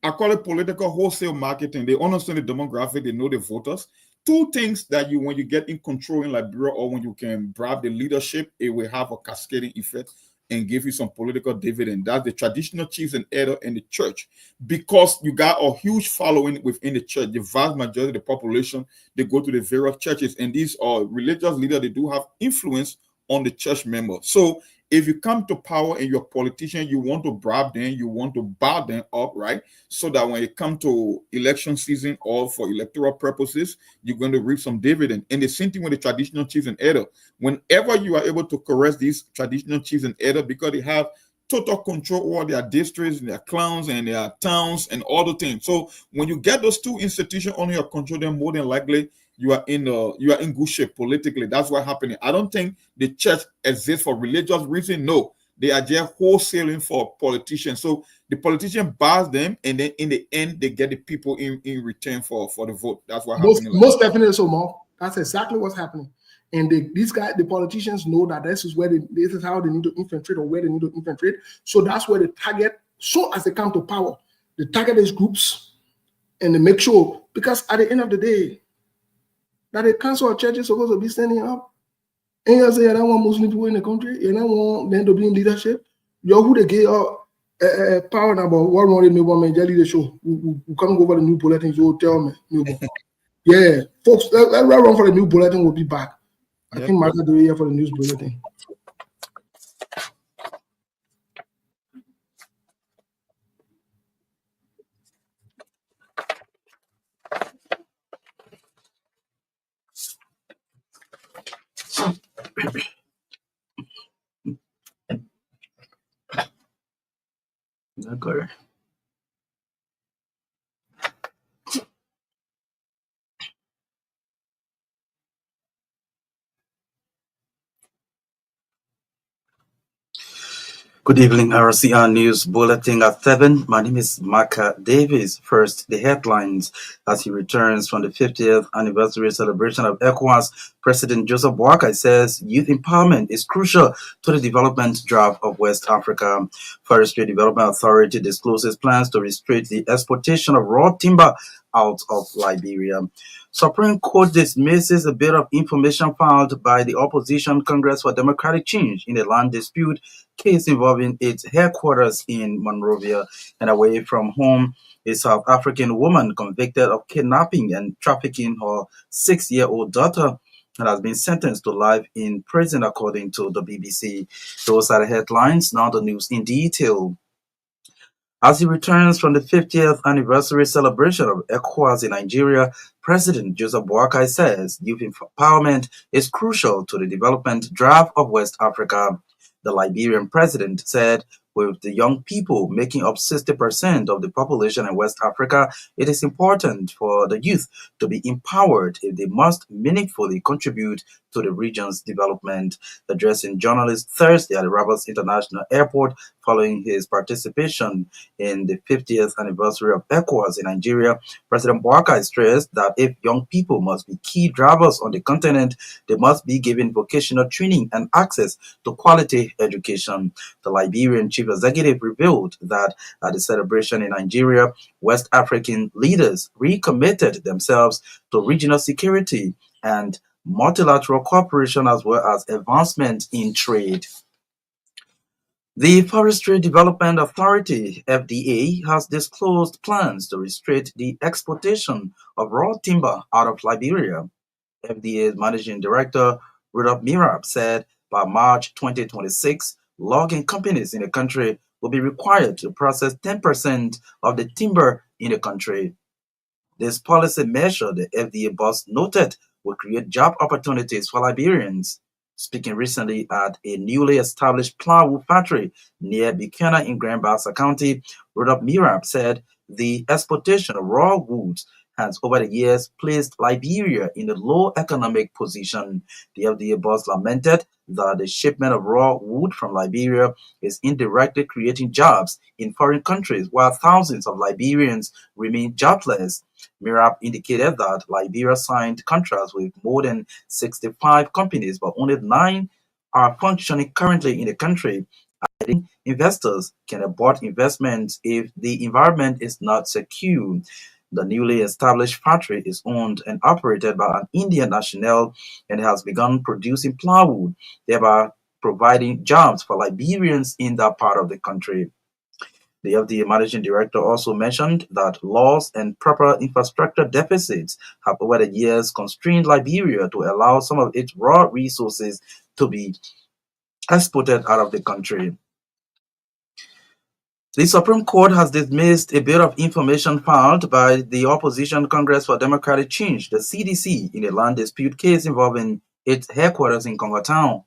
I call it political wholesale marketing. They understand the demographic. They know the voters. 2 things that when you get in control in Liberia or when you can bribe the leadership, it will have a cascading effect and give you some political dividend. That's the traditional chiefs and elder in the church. Because you got a huge following within the church. The vast majority of the population, they go to the various churches. And these are religious leaders, they do have influence on the church members. So if you come to power and you're a politician, you want to bribe them, you want to bar them up, right? So that when it comes to election season or for electoral purposes, you're going to reap some dividend. And the same thing with the traditional chiefs and elder. Whenever you are able to caress these traditional chiefs and elder, because they have total control over their districts, and their clans, and their towns, and all the things. So when you get those 2 institutions under your control, then more than likely you are in good shape politically. That's what's happening. I don't think the church exists for religious reason. No, they are just wholesaling for politicians. So the politician buys them, and then in the end, they get the people in return for the vote. That's what happening. Most definitely so, Mark. That's exactly what's happening. And the politicians know that this is how they need to infiltrate or where they need to infiltrate. So that's where they target. So as they come to power, they target these groups and they make sure, because at the end of the day, that the council of churches is supposed to be standing up. And you say, I don't want Muslim people in the country. You don't want them to be in leadership. You're who they get up power number what wrong with me one man jelly the show. We can't go over the new bulletin, so tell me. Yeah, folks, let's run for the new bulletin. We'll be back. I think Martha do it here for the news bulletin. Okay. Good evening, RCR News Bulletin at 7. My name is Maka Davis. First, the headlines. As he returns from the 50th anniversary celebration of ECOWAS, President Joseph Boakai says youth empowerment is crucial to the development drive of West Africa. Forestry Development Authority discloses plans to restrict the exportation of raw timber out of Liberia. Supreme Court dismisses a bit of information filed by the opposition Congress for Democratic Change in a land dispute case involving its headquarters in Monrovia. And away from home, a South African woman convicted of kidnapping and trafficking her 6-year-old daughter and has been sentenced to life in prison, according to the BBC. Those are the headlines. Now the news in detail. As he returns from the 50th anniversary celebration of ECOWAS in Nigeria, President Joseph Boakai says youth empowerment is crucial to the development drive of West Africa. The Liberian president said, with the young people making up 60% of the population in West Africa, it is important for the youth to be empowered if they must meaningfully contribute to the region's development. Addressing journalists Thursday at the Rabat International Airport following his participation in the 50th anniversary of ECOWAS in Nigeria, President Boakai stressed that if young people must be key drivers on the continent, they must be given vocational training and access to quality education. The Liberian chief executive revealed that at the celebration in Nigeria, West African leaders recommitted themselves to regional security and multilateral cooperation as well as advancement in trade. The Forestry Development Authority, FDA, has disclosed plans to restrict the exportation of raw timber out of Liberia. FDA's Managing Director, Rudolph Mirab, said by March 2026, logging companies in the country will be required to process 10% of the timber in the country. This policy measure, the FDA boss noted, will create job opportunities for Liberians. Speaking recently at a newly established plywood factory near Buchanan in Grand Bassa County, Rudolph Mirab said the exportation of raw woods has over the years placed Liberia in a low economic position. The FDA boss lamented that the shipment of raw wood from Liberia is indirectly creating jobs in foreign countries while thousands of Liberians remain jobless. Mirab indicated that Liberia signed contracts with more than 65 companies, but only 9 are functioning currently in the country. Adding, investors can abort investments if the environment is not secure. The newly established factory is owned and operated by an Indian national and has begun producing plywood, thereby providing jobs for Liberians in that part of the country. The FDA managing director also mentioned that laws and proper infrastructure deficits have over the years constrained Liberia to allow some of its raw resources to be exported out of the country. The Supreme Court has dismissed a bit of information filed by the opposition Congress for Democratic Change, the CDC, in a land dispute case involving its headquarters in Congo Town.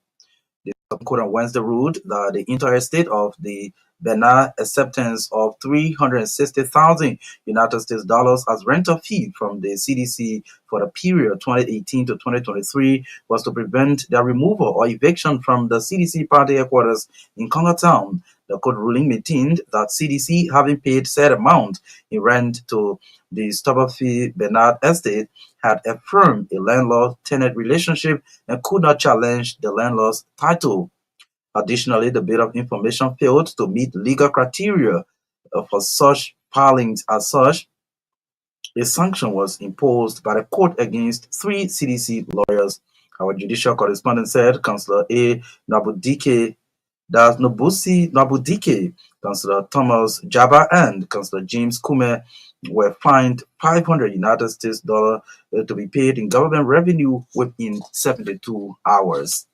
The Supreme Court on Wednesday ruled that the entire state of the Benin acceptance of 360,000 United States dollars as rental fee from the CDC for the period 2018 to 2023 was to prevent their removal or eviction from the CDC party headquarters in Congo Town. The court ruling maintained that CDC, having paid said amount in rent to the Stubberfee Bernard estate, had affirmed a landlord-tenant relationship and could not challenge the landlord's title. Additionally, the bit of information failed to meet legal criteria for such filings. As such, a sanction was imposed by the court against 3 CDC lawyers. Our judicial correspondent said Councillor A. Nabudike that Nobusi Nabudike, Councillor Thomas Jabba, and Councillor James Kume were fined $500 to be paid in government revenue within 72 hours.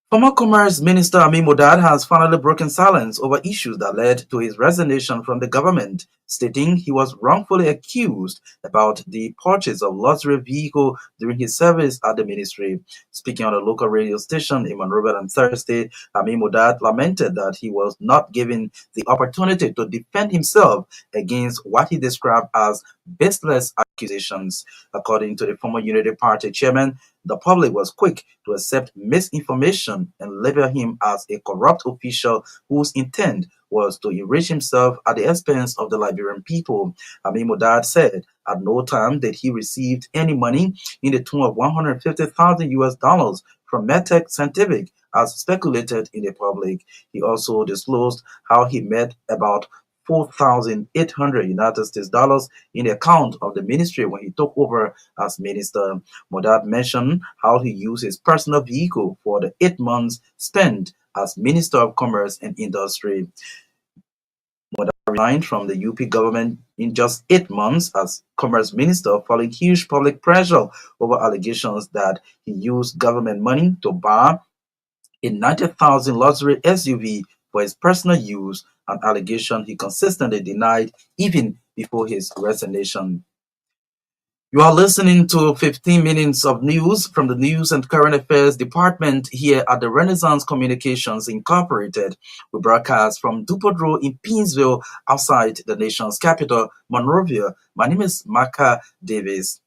Former Commerce Minister Amin Modad has finally broken silence over issues that led to his resignation from the government, stating he was wrongfully accused about the purchase of luxury vehicle during his service at the ministry. Speaking on a local radio station in Monrovia on Thursday, Amin Modad lamented that he was not given the opportunity to defend himself against what he described as baseless accusations. According to the former Unity Party chairman, the public was quick to accept misinformation and label him as a corrupt official whose intent was to enrich himself at the expense of the Liberian people. Amin Modad said at no time did he receive any money in the tune of $150,000 from Medtech Scientific as speculated in the public. He also disclosed how he met about $4,800 in the account of the ministry when he took over as minister. Modad mentioned how he used his personal vehicle for the 8 months spent as Minister of Commerce and Industry. Modad resigned from the UP government in just 8 months as Commerce Minister following huge public pressure over allegations that he used government money to buy a 90,000 luxury SUV for his personal use, an allegation he consistently denied even before his resignation. You are listening to 15 minutes of news from the News and Current Affairs Department here at the Renaissance Communications Incorporated. We broadcast from Dupont Road in Painesville, outside the nation's capital, Monrovia. My name is Maka Davis.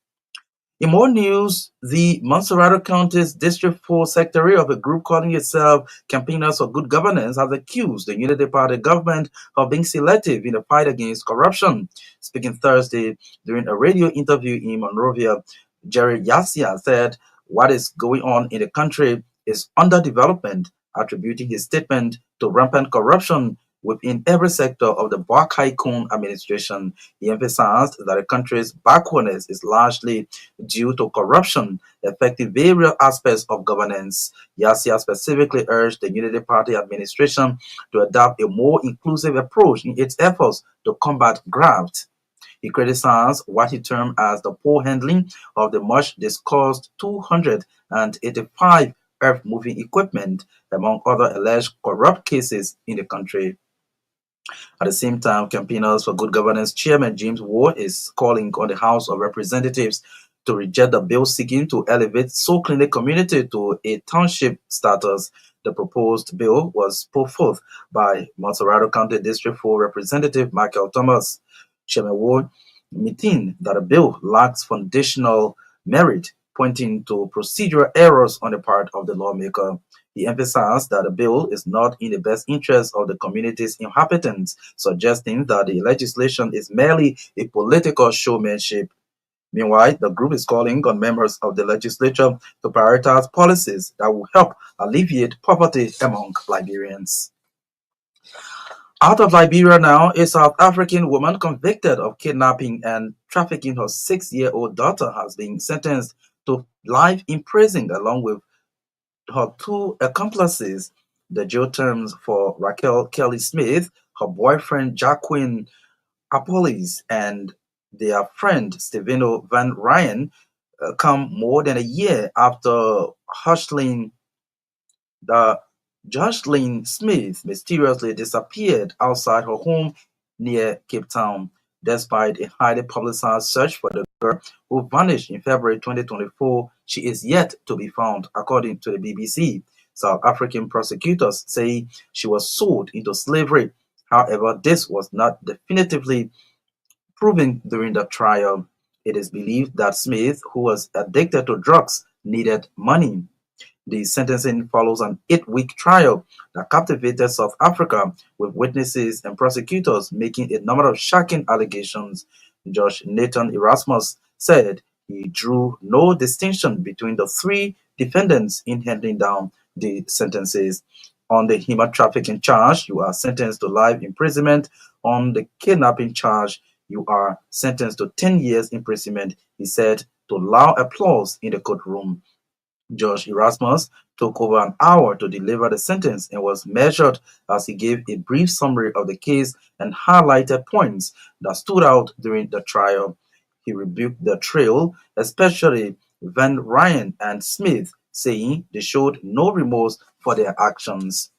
In more news, the Montserrado County's District 4 Secretary of a group calling itself Campaigners for Good Governance has accused the Unity Party government of being selective in the fight against corruption. Speaking Thursday during a radio interview in Monrovia, Jerry Yasia said what is going on in the country is underdevelopment, attributing his statement to rampant corruption within every sector of the Barkai-Kun administration. He emphasized that the country's backwardness is largely due to corruption affecting various aspects of governance. Yasia specifically urged the Unity Party administration to adopt a more inclusive approach in its efforts to combat graft. He criticized what he termed as the poor handling of the much discussed 285 earth-moving equipment, among other alleged corrupt cases in the country. At the same time, Campaigners for Good Governance Chairman James Ward is calling on the House of Representatives to reject the bill seeking to elevate Soul Clinic community to a township status. The proposed bill was put forth by Montserrado County District 4 Representative Michael Thomas. Chairman Ward maintained that the bill lacks foundational merit, pointing to procedural errors on the part of the lawmaker. He emphasized that the bill is not in the best interest of the community's inhabitants, suggesting that the legislation is merely a political showmanship. Meanwhile, the group is calling on members of the legislature to prioritize policies that will help alleviate poverty among Liberians. Out of Liberia now, a South African woman convicted of kidnapping and trafficking her 6-year-old daughter has been sentenced to life in prison along with her 2 accomplices. The jail terms for Raquel Kelly Smith, her boyfriend Jacqueline Apollis, and their friend Steveno Van Ryan come more than a year after Jocelyn Smith mysteriously disappeared outside her home near Cape Town. Despite a highly publicized search for the girl who vanished in February 2024, she is yet to be found, according to the BBC. South African prosecutors say she was sold into slavery. However, this was not definitively proven during the trial. It is believed that Smith, who was addicted to drugs, needed money. The sentencing follows an 8-week trial that captivated South Africa, with witnesses and prosecutors making a number of shocking allegations. Judge Nathan Erasmus said he drew no distinction between the 3 defendants in handing down the sentences. On the human trafficking charge, you are sentenced to life imprisonment. On the kidnapping charge, you are sentenced to 10 years imprisonment, he said, to loud applause in the courtroom. Judge Erasmus took over an hour to deliver the sentence and was measured as he gave a brief summary of the case and highlighted points that stood out during the trial. He rebuked the trio, especially Van Ryan and Smith, saying they showed no remorse for their actions.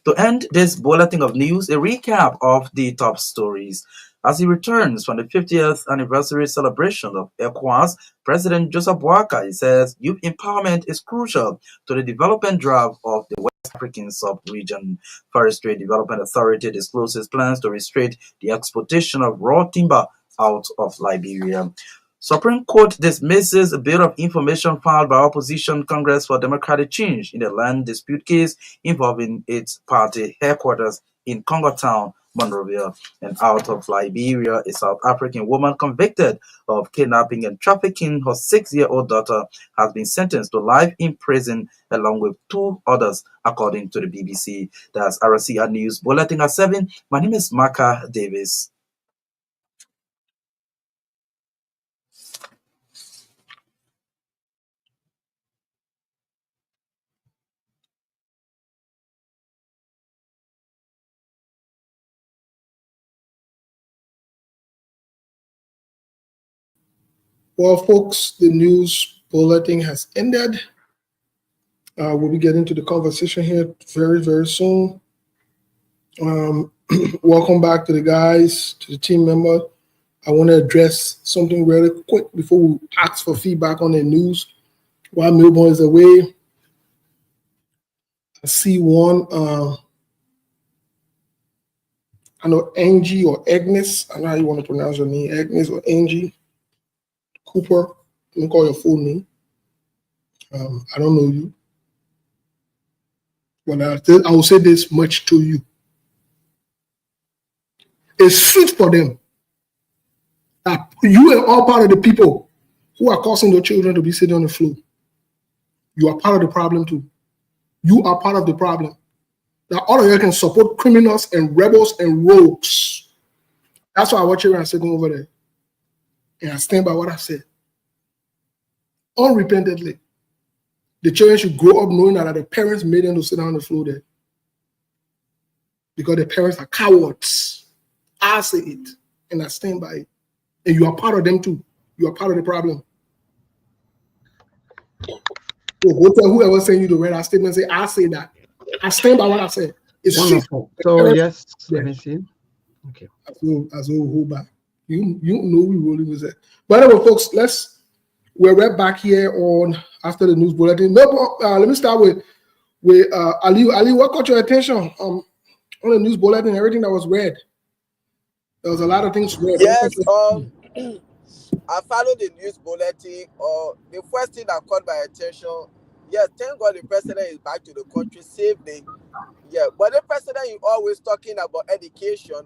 To end this bulletin of news, a recap of the top stories. As he returns from the 50th anniversary celebration of ECOWAS, President Joseph Boakai says youth empowerment is crucial to the development drive of the West African sub-region. Forestry Development Authority discloses plans to restrict the exportation of raw timber out of Liberia. Supreme Court dismisses a bit of information filed by opposition Congress for Democratic Change in a land dispute case involving its party headquarters in Congo Town, Monrovia. And out of Liberia, a South African woman convicted of kidnapping and trafficking her 6-year-old daughter has been sentenced to life in prison along with 2 others, according to the BBC. That's RCR News Bulletin at 7. My name is Maka Davis. Well, folks, the news bulletin has ended. We'll be getting to the conversation here very, very soon. Welcome back to the guys, to the team member. I want to address something really quick before we ask for feedback on the news. While Melbourne is away, I see one, I know Angie or Agnes, I know how you want to pronounce your name, Agnes or Angie Cooper. Don't call your full name. I don't know you. But I will say this much to you. It's sweet for them that you are all part of the people who are causing their children to be sitting on the floor. You are part of the problem too. You are part of the problem. That all of you can support criminals and rebels and rogues. That's why our children are sitting over there. And I stand by what I said. Unrepentantly. The children should grow up knowing that the parents made them to sit down on the floor there. Because the parents are cowards. I say it. And I stand by it. And you are part of them too. You are part of the problem. So whoever sent you to read that statement, say, I say that. I stand by what I said. It's wonderful. So yes, let me see. Okay. As well hold back. You know we rolling with that. But anyway, folks, we're right back here on after the news bulletin. Let me start with Ali. Ali, what caught your attention on the news bulletin? Everything that was read. There was a lot of things read. Yes. I followed the news bulletin. The first thing that caught my attention. Yes, thank God the president is back to the country safely. Yeah, but the president is always talking about education,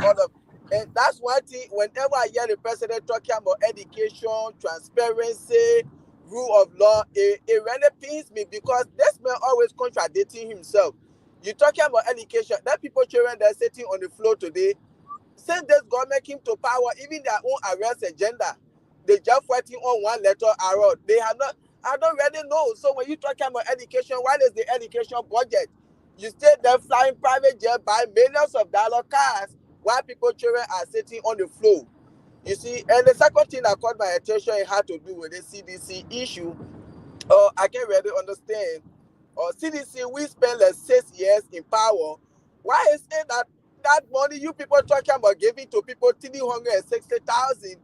all of. And that's one thing, whenever I hear the president talking about education, transparency, rule of law, it really pains me because this man always contradicting himself. You're talking about education, that people children that are sitting on the floor today, since this government came to power, even their own arrest agenda, they just fighting on one letter arrow. They have not, I don't really know. So when you talking about education, what is the education budget? You stay there flying private jet, buy millions of dollar cars, while people children are sitting on the floor. You see, and the second thing that caught my attention, it had to do with the CDC issue. I can't really understand. CDC, we spent like 6 years in power. Why is it that money you people talking about giving to people 360,000?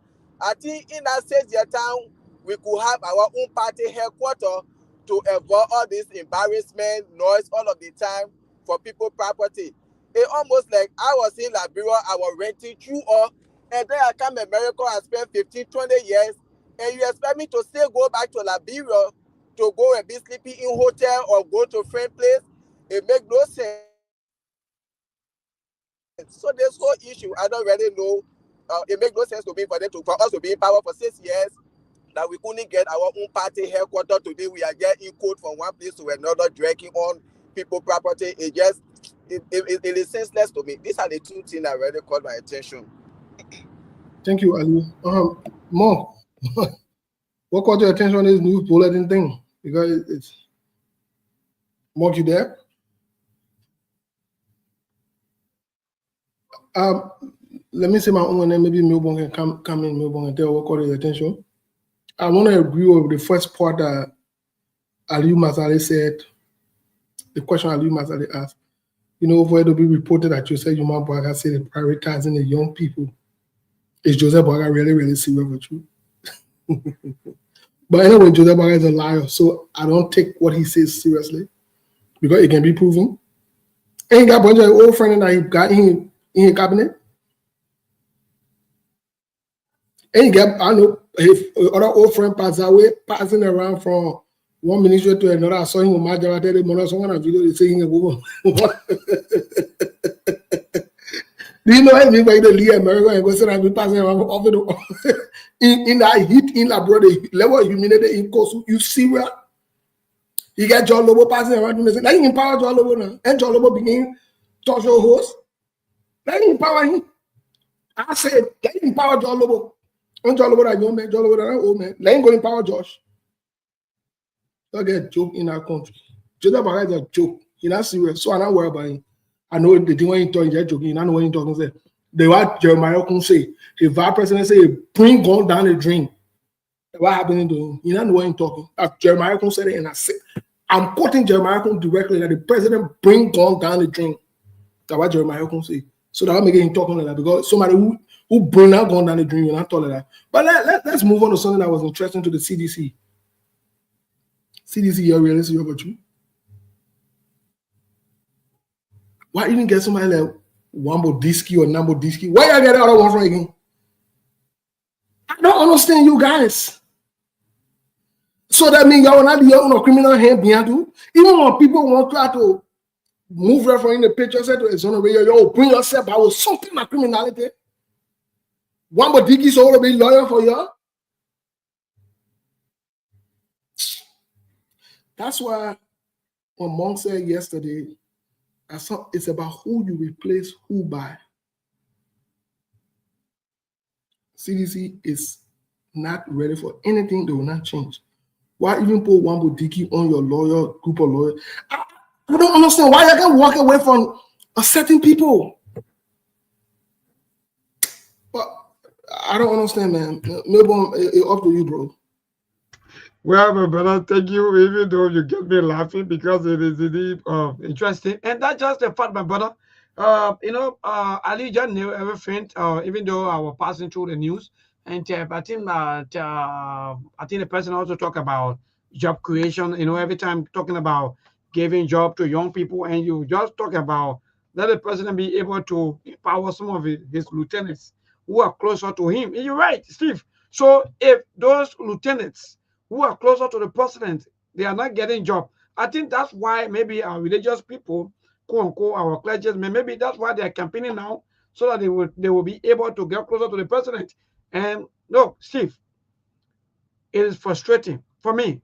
I think in that 6-year time, we could have our own party headquarters to avoid all this embarrassment, noise all of the time for people property. It almost like I was in Liberia, I was renting through all, and then I come to America and spend 15, 20 years, and you expect me to still go back to Liberia to go and be sleeping in hotel or go to friend place? It makes no sense. So this whole issue, I don't really know. It makes no sense to me for us to be in power for 6 years, that we couldn't get our own party headquarters. Today we are getting code from one place to another, dragging on people property. It is senseless to me. These are the two things that really caught my attention. Thank you, Ali. Mo, what caught your attention on this news bulletin thing? because it's Mark, you there? Let me say my own, and then maybe Melbourne can come in Melbourne and tell what caught his attention. I want to agree with the first part that Aliu Masale said. The question Aliu Masale asked. You know, for it to be reported that Joseph Yuma Boaga said they're prioritizing the young people. Is Joseph Boaga really, really serious with you? But anyway, Joseph Boaga is a liar, so I don't take what he says seriously because it can be proven. And he got a bunch of old friends that he got in his cabinet. And he got, I know, his other old friend passing around from one ministry to another. I saw him with my job. I tell someone a video, they say he go. Do you know anybody that leave America and go sit and be passing around off the in that heat in that brother level of humidity in course you Syria? He got John Lobo passing around him and say, let him empower John Lobo now. And John Lobo begin talk your host. Let him empower him. I said, let him empower John Lobo. And John Lobo that young man, John Lobo that old man. Let him go empower Josh. Don't get a joke in our country. Joseph Boaga is a joke. He's not serious. So I'm not worried about him. I know the thing when you talk, you're joking. I know when you talking. Say, the what Jeremiah can say. The vice president say, bring gun down the drain. What happening to him? You don't know what you're talking. Jeremiah can say it, and I said, I'm quoting Jeremiah directly that the president bring gun down the drain. That's what Jeremiah can say. So that making him talking like that because somebody who bring that gun down the drain, you're not talking like that. But let's move on to something that was interesting to the CDC. CDC, you're realistic about you. Why you didn't get somebody like Wambo Diski or Nambo Diski? Why you get the other one from again? I don't understand you guys. So that means y'all not the own criminal hand behind you. Even when people want to try to move referring the picture, say to exonerate yo, bring yourself out with something like criminality. Wambo Diski is already lawyer for you. That's why when Monk said yesterday, it's about who you replace who by. CDC is not ready for anything. They will not change. Why even put Wambo Diki on your lawyer, group of lawyers? I don't understand why you can walk away from certain people. But I don't understand, man. Melbourne, it's up to you, bro. Well, my brother, thank you, even though you get me laughing because it is indeed interesting. And that's just the fact, my brother. Ali just knew everything, even though I was passing through the news. And I think the person also talk about job creation, every time talking about giving job to young people, and you just talk about let the president be able to empower some of his lieutenants who are closer to him. And you're right, Steve. So if those lieutenants who are closer to the president, they are not getting job. I think that's why maybe our religious people, quote unquote, our clergymen, maybe that's why they are campaigning now, so that they will be able to get closer to the president. And no, Steve, it is frustrating for me.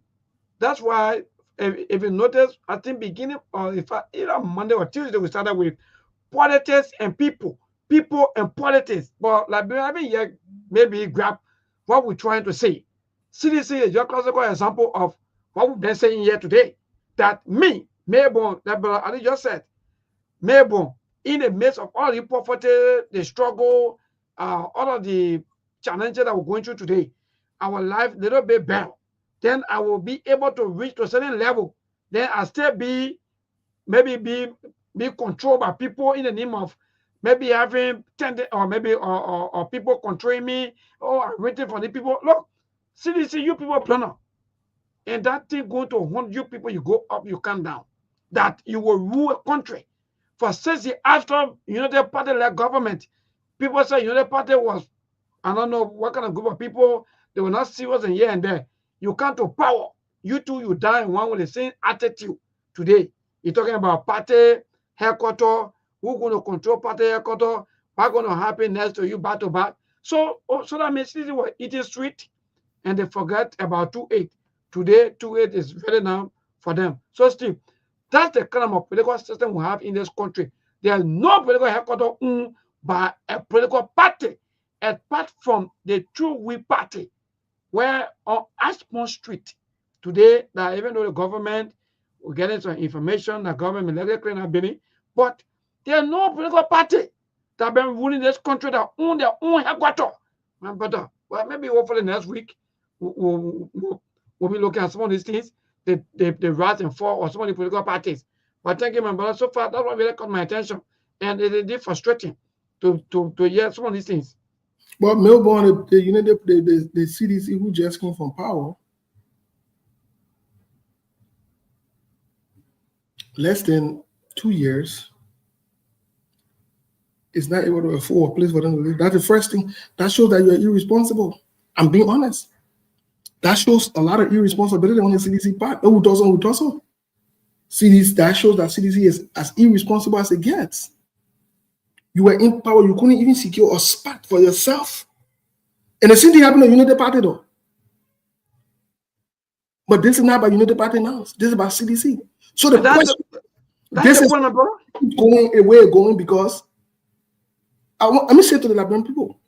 That's why, if you notice, I think beginning or either Monday or Tuesday, we started with politics and people and politics. But like maybe grab what we're trying to say. CDC is your classical example of what we've been saying here today. That Melbourne, that brother Ali just said, Melbourne, in the midst of all the poverty, the struggle, all of the challenges that we're going through today, our life a little bit better. Then I will be able to reach to a certain level. Then I'll still be controlled by people in the name of maybe having or people controlling me, or I'm waiting for the people. Look, CDC, you people planner. And that thing going to haunt you people, you go up, you come down. That you will rule a country. For since after United Party led government, people say United Party was, I don't know what kind of group of people, they were not serious in here and there. You come to power. You two, you die in one with the same attitude today. You're talking about party headquarters, who's going to control party headquarters, what's going to happen next to you back to back. So that means this is what it is sweet. And they forget about 2-8. Today, 2-8 is ready now for them. So, Steve, that's the kind of political system we have in this country. There is no political headquarters owned by a political party, apart from the true We Party, where on Ashmore Street, today that even though the government we're getting some information that government may let clean up building, but there's no political party that have been ruling this country that own their own headquarters. My brother, well, maybe hopefully next week we'll be looking at some of these things, the rise and fall of some of the political parties. But thank you, my brother. So far, that's what really caught my attention, and it is frustrating to hear some of these things. But Melbourne, the CDC who just came from power, less than 2 years, is not able to afford a place for them to live. That's the first thing. That shows that you're irresponsible. I'm being honest. That shows a lot of irresponsibility on the CDC part. Who doesn't? CDC, that shows that CDC is as irresponsible as it gets. You were in power, you couldn't even secure a spot for yourself. And the same thing happened to United Party though. But this is not about United Party now. This is about CDC. So the question, this is going away, because let me say to the Liberian people,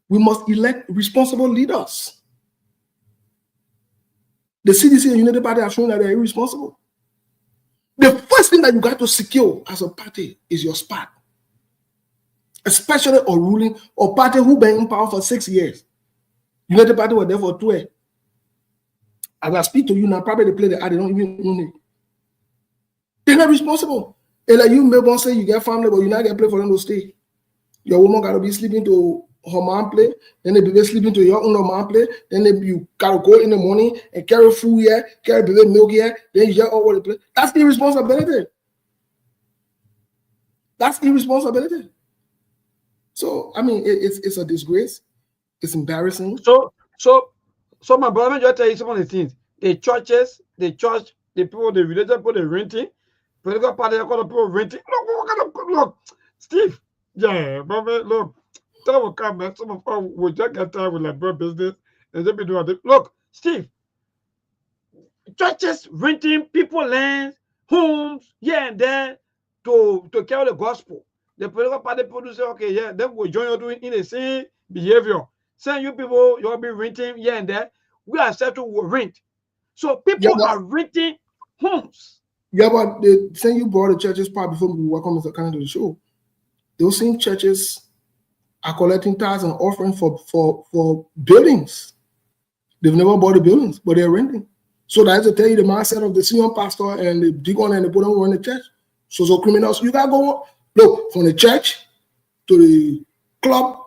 we must elect responsible leaders. The CDC and United Party have shown that they're irresponsible. The first thing that you got to secure as a party is your spot. Especially a ruling or party who been in power for 6 years. United Party were there for 12. As I speak to you now, probably they play the ad, they don't even own it. They're not responsible. And like you, Melbourne, say you get family, but you're not going to play for them to stay. Your woman got to be sleeping to her mom play, then the baby sleeping to your own mom play, then you got to go in the morning and carry food here, carry baby milk here, then you get all over the place. That's irresponsibility. That's irresponsibility. So, I mean, it's a disgrace. It's embarrassing. So my brother, let me just tell you some of the things. The churches, the people, the religious people, the renting, political party, they call the people renting. Look, Steve. Yeah, brother, look. Some of come, some of us will just get time with like business and then be doing it. Look, Steve, churches renting people land, homes, here and there to carry the gospel. The political party people say, okay, yeah, then we'll join you doing in the same behavior. Saying you people, you'll be renting here and there. We are set to rent. So people are renting homes. Yeah, but the saying you brought the churches part before we welcome Mr. Cannon to the show. Those same churches are collecting tithes and offering for buildings. They've never bought the buildings, but they're renting. So that's to tell you the mindset of the senior pastor and the deacon and the people who run the church. So criminals, you gotta go look from the church to the club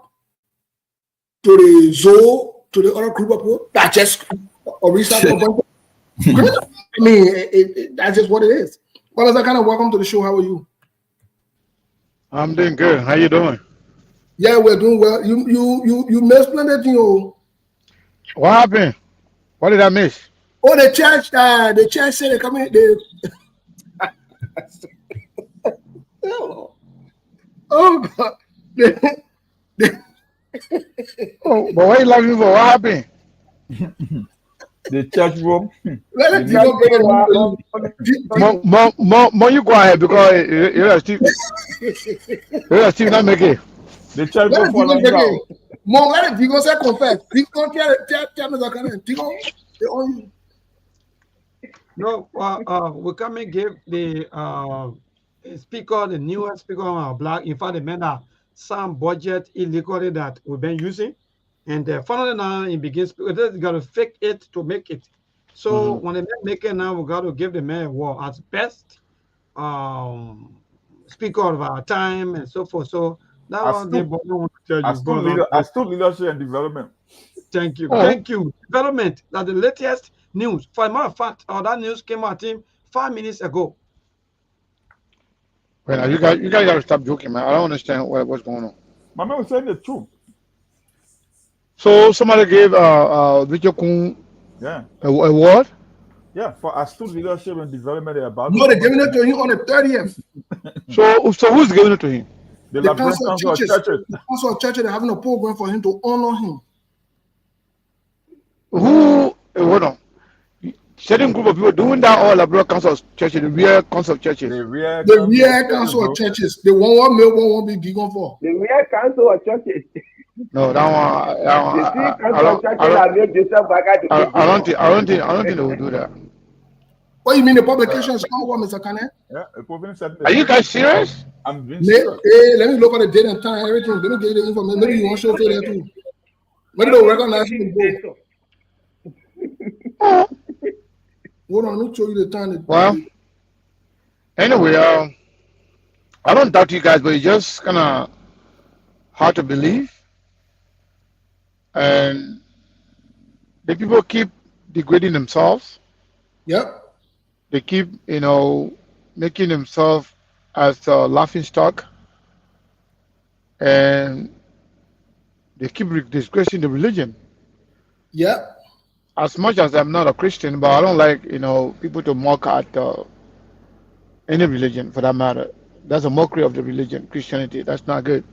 to the zoo to the other group of people. That's just a research. I mean, that's just what it is. Well, I kind of welcome to the show. How are you? I'm doing good. How you doing? Yeah, we're doing well. You missed plenty, What happened? What did I miss? Oh, the church said they come in. Oh God. Oh, but what are you laughing for? What happened? The church room. More you go ahead because you're still not making. The church room falling down. More let it go say confess. Tell me that they own you. No, we come and give the speaker, the newest speaker on our blog. In fact, the men are some budget illegally that we've been using. And finally now it begins, they got to fake it to make it. So when the man make it now, we got to give the man a award as best speaker of our time and so forth. So that was the want to tell you. I still leadership and development. Thank you. Thank you. Development. That's the latest news. For a matter of fact, that news came out 5 minutes ago. Well, you guys got to stop joking, man. I don't understand what's going on. My man was saying the truth. So somebody gave Victor Kun a award? Yeah, for astute leadership and development about. No, they're giving it to him on the 30th. So who's giving it to him? The Council of Churches. The Council of Churches, they're having a program for him to honor him. Who? Hold on. Certain group of people doing that all about Council of Churches, the real Council of Churches. The real Council of Churches. The one male, one big deacon for. The real Council of Churches. No, that one, The city council churches that made Joseph Baga to keep Bishop. I don't think they will do that. What you mean the publication is called what, Mr. Kane? Yeah, Are you guys serious? I'm being serious. Hey, let me look at the date and time, everything. Let me get you the information. Maybe you want to show there too. Maybe they'll recognize you. Hold on, let me show you the time. Well, anyway, I don't doubt you guys, but it's just kind of hard to believe. And the people keep degrading themselves. Yep. They keep, making themselves as a laughing stock. And they keep disgracing the religion. Yep. As much as I'm not a Christian, but I don't like, people to mock at any religion for that matter. That's a mockery of the religion, Christianity. That's not good.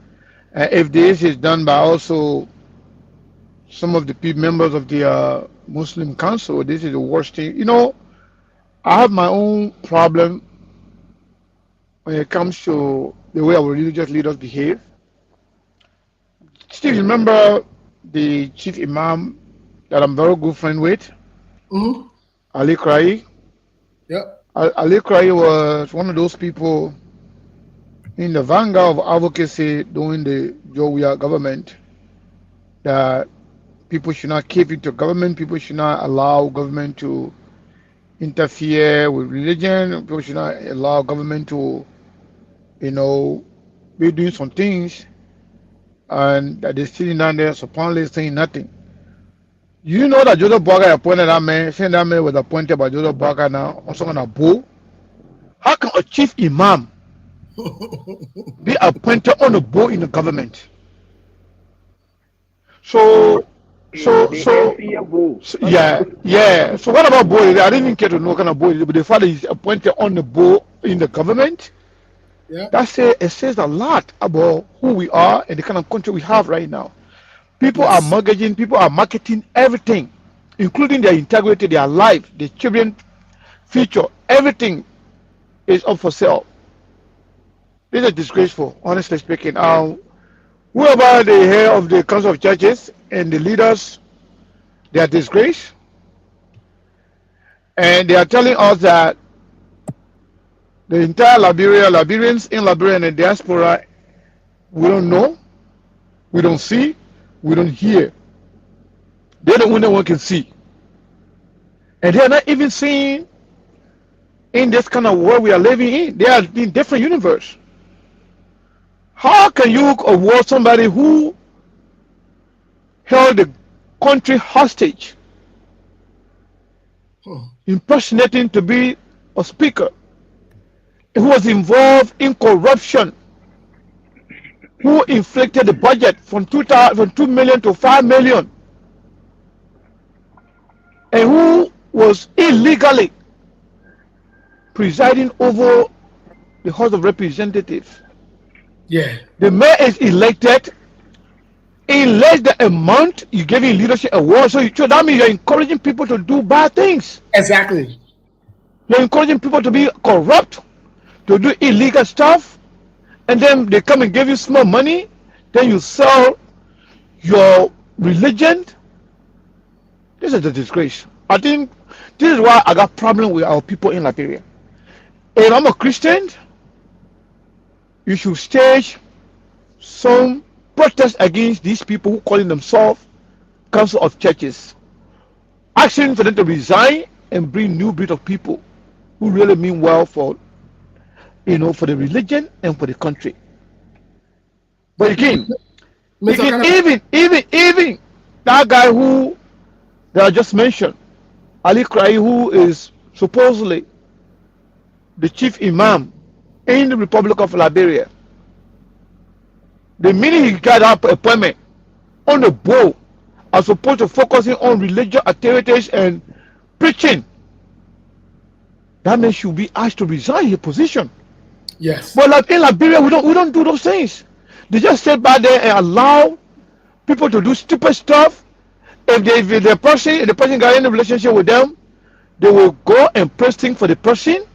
And if this is done by also some of the members of the Muslim Council, this is the worst thing. I have my own problem when it comes to the way our religious leaders behave. Still remember the chief imam that I'm very good friend with, Ali Krai. Yep. Ali Krai was one of those people in the vanguard of advocacy during the Joe Weah government that people should not cave into government, people should not allow government to interfere with religion, people should not allow government to, be doing some things, and that they're sitting down there supposedly saying nothing. You know that Joseph Boakai appointed that man, saying that man was appointed by Joseph Boakai now, also on a bull. How can a chief imam be appointed on a board in the government? So yeah. So what about board? I didn't even care to know what kind of board, but the fact that he's appointed on the board in the government, it says a lot about who we are and the kind of country we have right now. People are mortgaging, people are marketing everything, including their integrity, their life, their children's future. Everything is up for sale. This is disgraceful, honestly speaking. Whoever the head of the Council of Churches and the leaders, they are disgraced. And they are telling us that the entire Liberians in Liberia and the diaspora, we don't know, we don't see, we don't hear. They're the only one can see. And they're not even seeing in this kind of world we are living in. They are in different universe. How can you award somebody who held the country hostage, impersonating to be a speaker, who was involved in corruption, who inflated the budget from 2 million to 5 million, and who was illegally presiding over the House of Representatives? Yeah. The mayor is elected in less than a month. You give him leadership award, so that means you're encouraging people to do bad things. Exactly. You're encouraging people to be corrupt, to do illegal stuff, and then they come and give you small money. Then you sell your religion. This is a disgrace. I think this is why I got problem with our people in Liberia. If I'm a Christian, you should stage some protest against these people who calling themselves Council of Churches, asking for them to resign and bring new breed of people who really mean well for for the religion and for the country. But again, even that guy who that I just mentioned, Ali Krai, who is supposedly the chief imam in the Republic of Liberia, the minute he got up appointment on the board as opposed to focusing on religious activities and preaching, that man should be asked to resign his position. Yes. But like in Liberia, we don't do those things. They just sit back there and allow people to do stupid stuff. If the person got in a relationship with them, they will go and press things for the person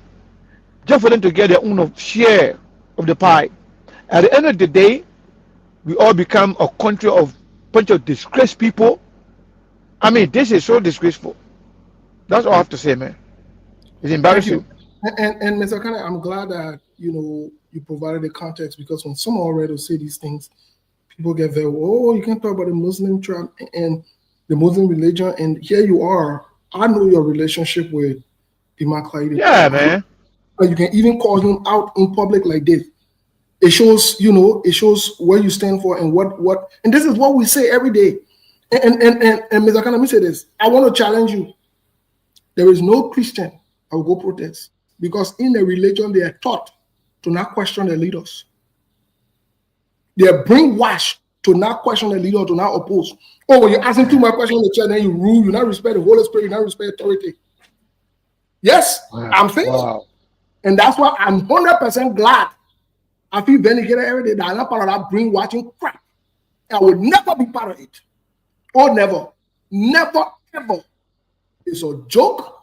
just for them to get their own share of the pie. At the end of the day, we all become a country of bunch of disgraced people. I mean, this is so disgraceful. That's all I have to say, man. It's Thank you. embarrassing. And Mr. Kane, I'm glad that you provided the context, because when someone already say these things, people get very, oh, you can't talk about the Muslim tribe and the Muslim religion. And here you are. I know your relationship with Imam Khalid. Yeah, man. You can even call him out in public like this. It shows, it shows where you stand for and what. And this is what we say every day. And Mr. Kane, let me say this. I want to challenge you. There is no Christian that will go protest, because in the religion they are taught to not question the leaders. They are brainwashed to not question the leader, to not oppose. Oh, you're asking too much questions in the church, then you rule, you not respect the Holy Spirit, you not respect authority. Yes, wow. I'm saying it. And that's why I'm 100% glad. I feel vindicated every day that I'm not part of that brainwashing crap. I will never be part of it. Oh, never. Never, ever. It's a joke.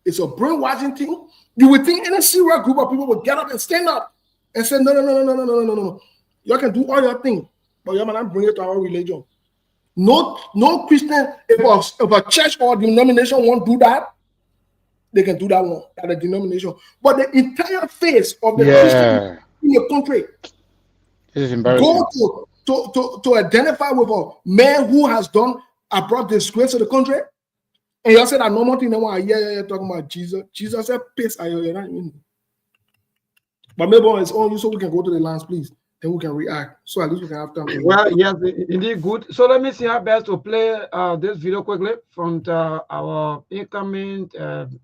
It's a brainwashing thing. You would think any serious group of people would get up and stand up and say, no. You can do all your thing, but you cannot bring it to our religion. No Christian, if a church or denomination won't do that, they can do that one at a denomination. But the entire face of the Christian in the country, this is embarrassing. Go to identify with a man who has brought disgrace to the country. And you said that normal thing, you're talking about Jesus. Jesus said, peace. But maybe on its own, so we can go to the lines, please. Then we can react. So at least we can have time. Well, yes, indeed, good. So let me see how best to play this video quickly from our incoming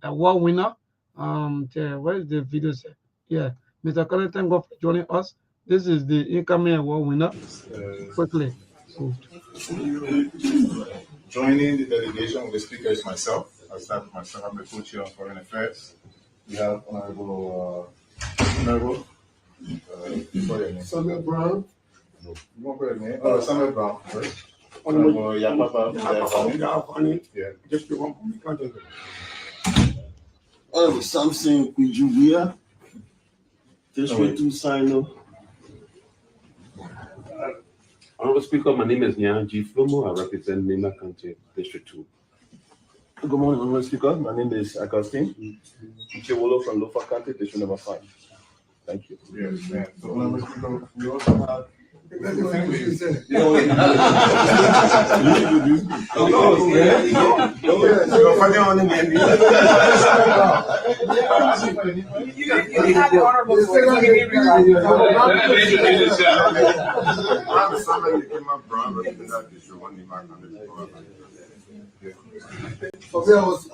award winner. Where is the video set? Yeah, Mr. Kane, thank God for joining us. This is the incoming award winner. Quickly. Joining the delegation with the speaker is myself. I'll start with myself. I'm the co-chair of Foreign Affairs. We have Honorable Samuel Brown. You won't put a name? Oh, Samuel Brown first. Honorable Yapapa. Yeah. Just one. Honorable Samson Kujubia. District 2 Sino. Honorable Speaker, my name is Nyan G. Flomo. I represent Nima County, District 2. Good morning, Honorable Speaker. My name is Agustin Chichewolo from Lofa County, District number 5. Thank you. Yes, man. So, Honorable Speaker, we also have. I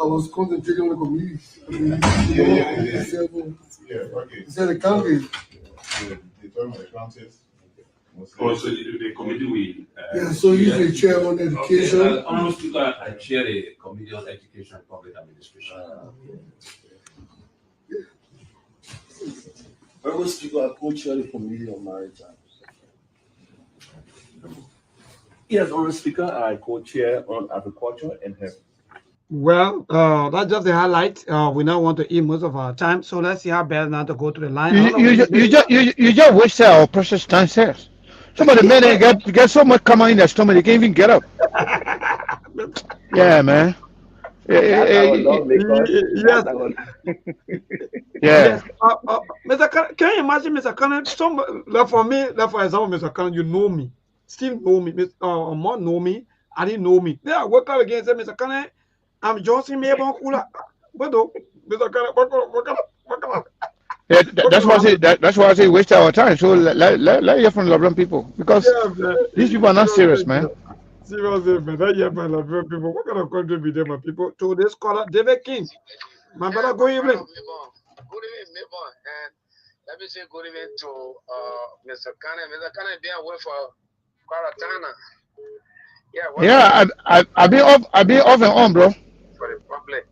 was concentrating on the communities. Okay. It's in the country. The term of the counties. Also, the committee will. So he's the chair on education. Okay. Honorable Speaker, I chair the committee on education and public administration. Honorable Speaker, I co-chair the committee on maritime. Yes, Honorable Speaker, I co-chair on agriculture and health. Well, that's just the highlight. We now want to eat most of our time, so let's see how best now to go to the line. You just wasted our precious time, sir. Some of the men get so much coming in their stomach they can't even get up. Yeah, man. Yes. Yeah. Mr. Kane, can you imagine, Mr. Kane? For me, for example, Mr. Kane, you know me, still know me, more know me. I didn't know me. Then I woke up again and said, Mr. Kane, I'm Johnson Mayborn Kula. What do? Mr. Kane, what? Yeah, that's why I say waste our time. So let hear from Labrador people, because these people are not serious, man. Seriously, man. Let hear from Labrador people. What kind of country be there, my people? To this caller, David King. My brother, good evening. Good evening, Mayborn. And let me say good evening to Mr. Kane. Mr. Kane been away for quite a time now. Yeah, I've been off and on, bro. For the public,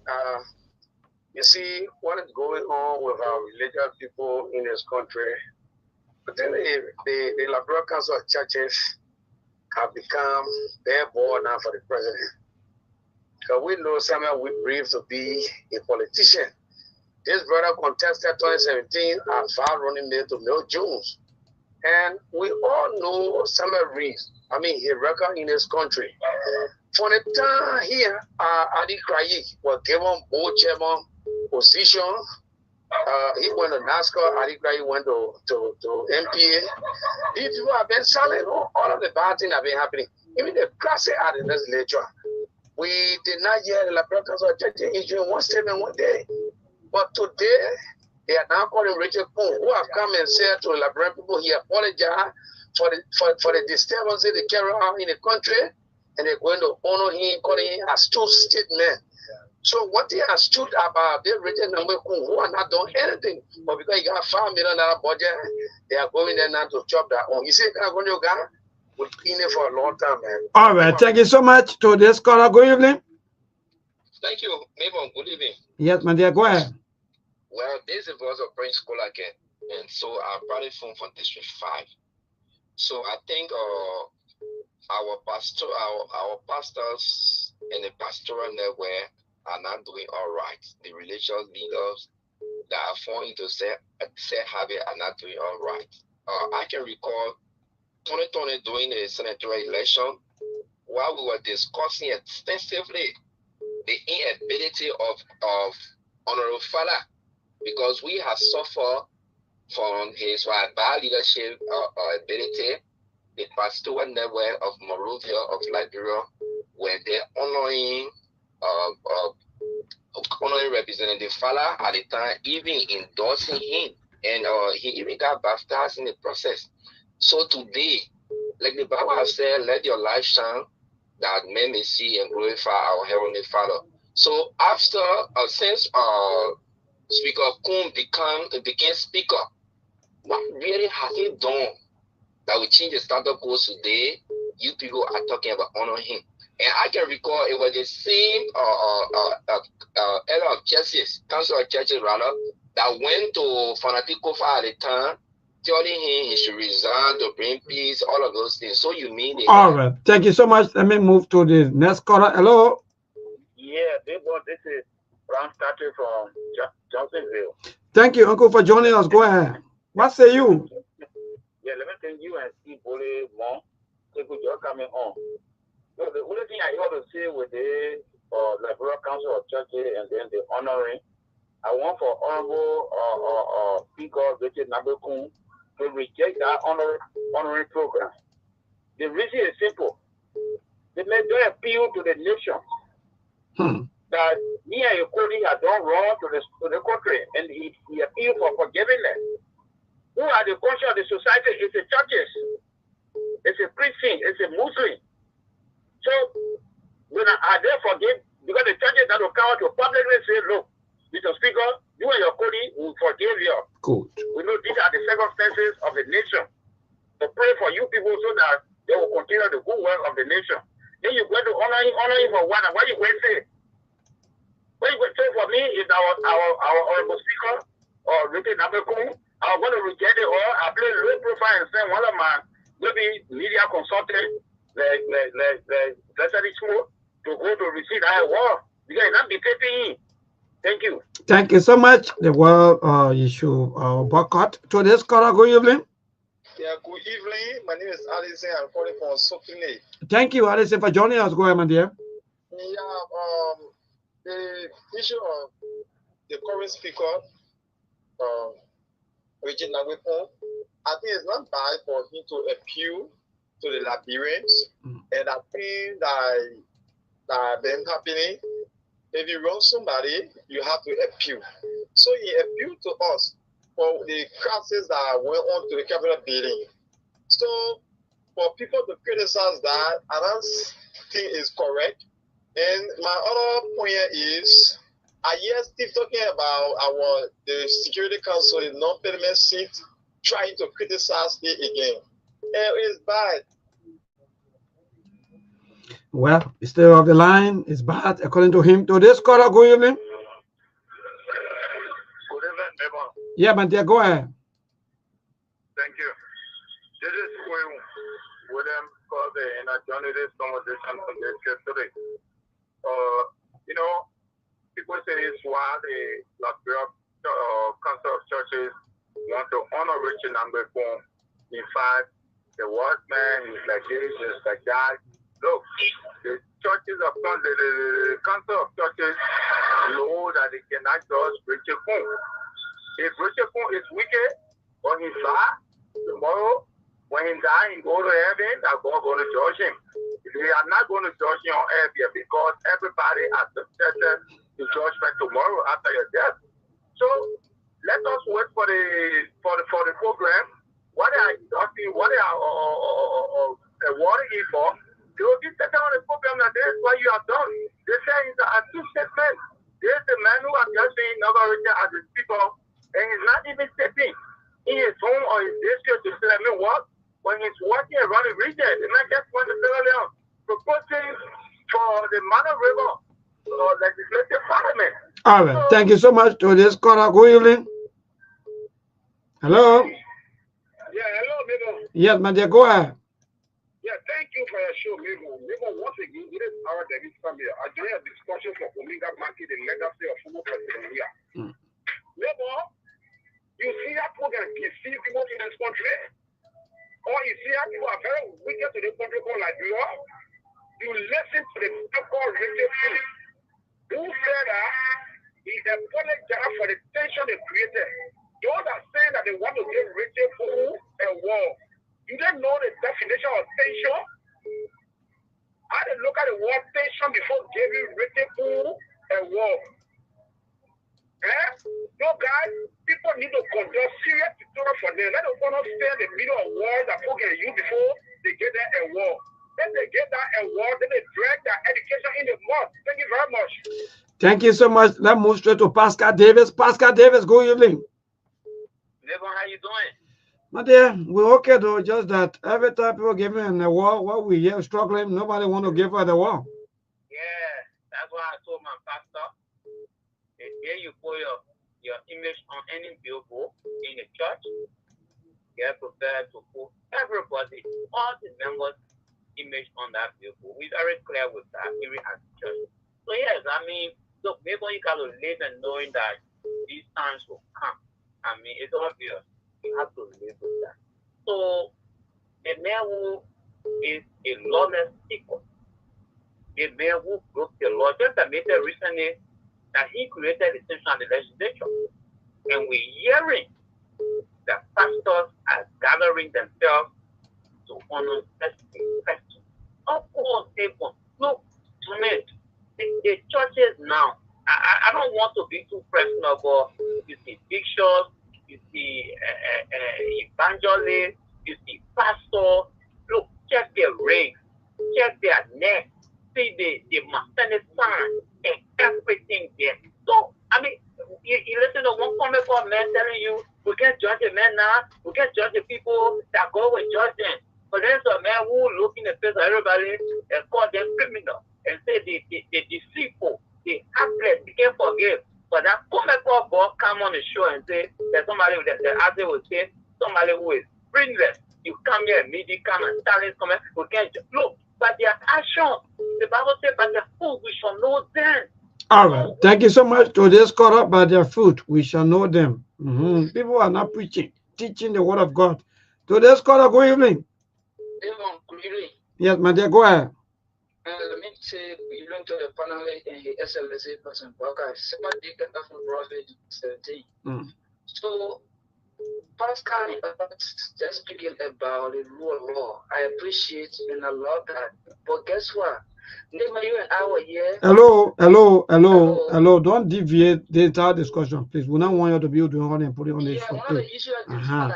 you see what is going on with our religious people in this country. But then the Labrador Council of Churches have become bare board now for the president. Because we know someone we brave to be a politician. This brother contested 2017 as far running mate to Mel Jones. And we all know Samuel Reeves a record in his country. For the time here, Adi Krayi was given board chairman position. He went to NASCAR. Adi Krayi went to MPA. These people have been selling all of the bad things have been happening. Even the classic at the legislature. We did not hear the Liberal Council of Churches issuing one statement one day. But today, they are now calling Richard Poon, who have come and said to the Liberal people, he apologized for the disturbance they carry on in the country, and they're going to honor him, calling him a astute statement. So what they are astute about, they Richard Poon, who are not doing anything, but because he got $5 million budget, they are going there now to chop that on. You see, kind of going to go. We've been there for a long time, man. All right, thank you so much to this caller. Good evening. Thank you, Mabel. Good evening. Yes, my dear, go ahead. Well, this is the voice of Prince School again, and so I brought it from District 5. So I think our pastors and the pastoral network are not doing all right. The religious leaders that are falling into say habit are not doing all right. I can recall 2020 during the senatorial election, while we were discussing extensively the inability of Honorable Fala, because we have suffered from his bad leadership ability. The pastoral network of Monrovia, of Liberia, where they're honoring Representative Fala at the time, even endorsing him, and he even got baptized in the process. So today, like the Bible has said, let your light shine that men may see and glorify our Heavenly Father. So after, since Speaker Kuhn became Speaker, what really has he done that will change the status quo today? You people are talking about honoring him. And I can recall it was the same elder of churches, council of churches rather, that went to Fanatico at the time, telling him he should resign to bring peace, all of those things. So you mean all right, thank you so much. Let me move to the next caller. Hello. Yeah, this is Brown started from Johnsonville. Thank you, Uncle, for joining us. Go ahead. What say you? Yeah, let me thank you and see Bole Mon. Take good job coming on. So the only thing I want to say with the Liberal Council of Churches and then the honoring, I want for Honorable Speaker Richard Nabekun to reject that honoring program. The reason is simple. They made their appeal to the nation that me and Yokoli had done wrong to the country, and he appealed for forgiveness. Who are the conscience of the society? It's the churches, it's a Christian, it's a Muslim. So when I they forgive, because the churches that will come out to publicly say, look, Mr. Speaker, you and your colleague will forgive you. Good. We know these are the circumstances of the nation. So pray for you people so that they will continue the good work of the nation. Then you're going to honor him for what? And what you going to say? What you going to say for me is our honorable speaker or Richard Nabekun, I'm going to reject it, or I play low profile and send one of my maybe media consultants like Smoke to go to receive that award because it's not dictating him. Thank you. Thank you so much. The world issue boycott. To this caller, good evening. Yeah, good evening. My name is Alison. I'm calling from Sktv-Lib. Thank you, Alison, for joining us. Go ahead, my dear. Yeah, the issue of the current speaker, Richard Nabekun, I think it's not bad for him to appeal to the Liberians, and I think that been happening. If you wrong somebody, you have to appeal. So he appealed to us for the crisis that went on to the Capitol building. So for people to criticize that, I don't think it's correct. And my other point is, I hear Steve talking about the Security Council in non-parliament seat, trying to criticize it again. And it's bad. Well, still off the line. It's bad, according to him. To this caller, good evening. Good evening, neighbor. Yeah, my dear, go ahead. Thank you. This is William for the journalist conversation on this yesterday. You know, people say it's why the Liberia Council of Churches want to honor Richard Nabekun. In fact, the watchman, he's like this, he's like that. Look, the churches of the council of churches know that they cannot judge Richard Poon. If Richard Poon is wicked or he's bad, tomorrow when he dies, he go to heaven, that God going to judge him. We are not going to judge you on earth here because everybody has the judgment tomorrow after your death. So let us wait for the program. What they are talking, what they are awarding for. They will be taken on the program that this is what you have done. They say it's a two statement. There's the man who has just been inaugurated as a speaker, and he's not even stepping in his home or his district to say, me what? When he's walking around the region, and not just when the Sierra proposing for the Mano River legislative parliament. All right. Thank you so much to this caller. Good evening. Hello. Yeah, hello, Migo. Yes, my dear. Go ahead. Yeah, thank you for your show, Migo. Migo, once again, it is our David family. I do have discussion for Omega Market, the legacy of former president here. Migo, you see that program, you see people in this country, or you see how people are very wicked to the country called Liberia. You listen to the people called Richard Poon, who said that he apologized for the tension they created. Those are saying that they want to give Richard Poon a war. You don't know the definition of tension? I didn't look at the word tension before giving Richard Poon a war. No, guys, people need to conduct serious tutorial for them. Let them not stay in the middle of war that people can use before they get that a war. Then they get that a war, then they drag their education in the mud. Thank you very much. Thank you so much. Let's move straight to Pascal Davis. Pascal Davis, good evening. Nevon, how you doing? My dear, we're okay though, just that every time people give me an award, what we hear struggling, nobody want to give her the award. Yeah, that's why I told my pastor, here you put your image on any billboard in the church, get prepared to put everybody, all the members' image on that billboard. We're very clear with that here at the church. So yes, I mean, look, maybe you got to live and knowing that these times will come. I mean, it's obvious. You have to live with that. So the man who is a lawless people, the man who broke the law, just admitted recently that he created the tension in the legislature. And we're hearing that pastors are gathering themselves to honor person. Of course, people, look, tonight, the churches now, I don't want to be too personal, but you see bishops, you see evangelists, you see pastors, look, check their rings, check their neck, see the Masonic sign, and everything there. So, I mean, you listen to one comment for a man telling you, we can't judge a man now, we can't judge the people that go with judge them. But there's a man who look in the face of everybody and call them criminal and say the deceitful, the heartless, they can't forgive. But that comment for God come on the show and say that somebody that the other will say somebody who is brainless. You come here, media come and silence comment, we can't look, but their action, the Bible says, by their fruit we shall know them. All right. Thank you so much to this caught up by their fruit. We shall know them. People are not preaching, teaching the word of God. To this caught up, good evening. Yes, my dear, go ahead. Let me say, you learn to the panel and the SLSA person. Okay, somebody can have a brother 17. So, Pascal, just speaking about the rule of law, I appreciate and I love that. But guess what? Never you and I were here. Hello. Don't deviate the entire discussion, please. We don't want you to be doing all and putting on this show, please.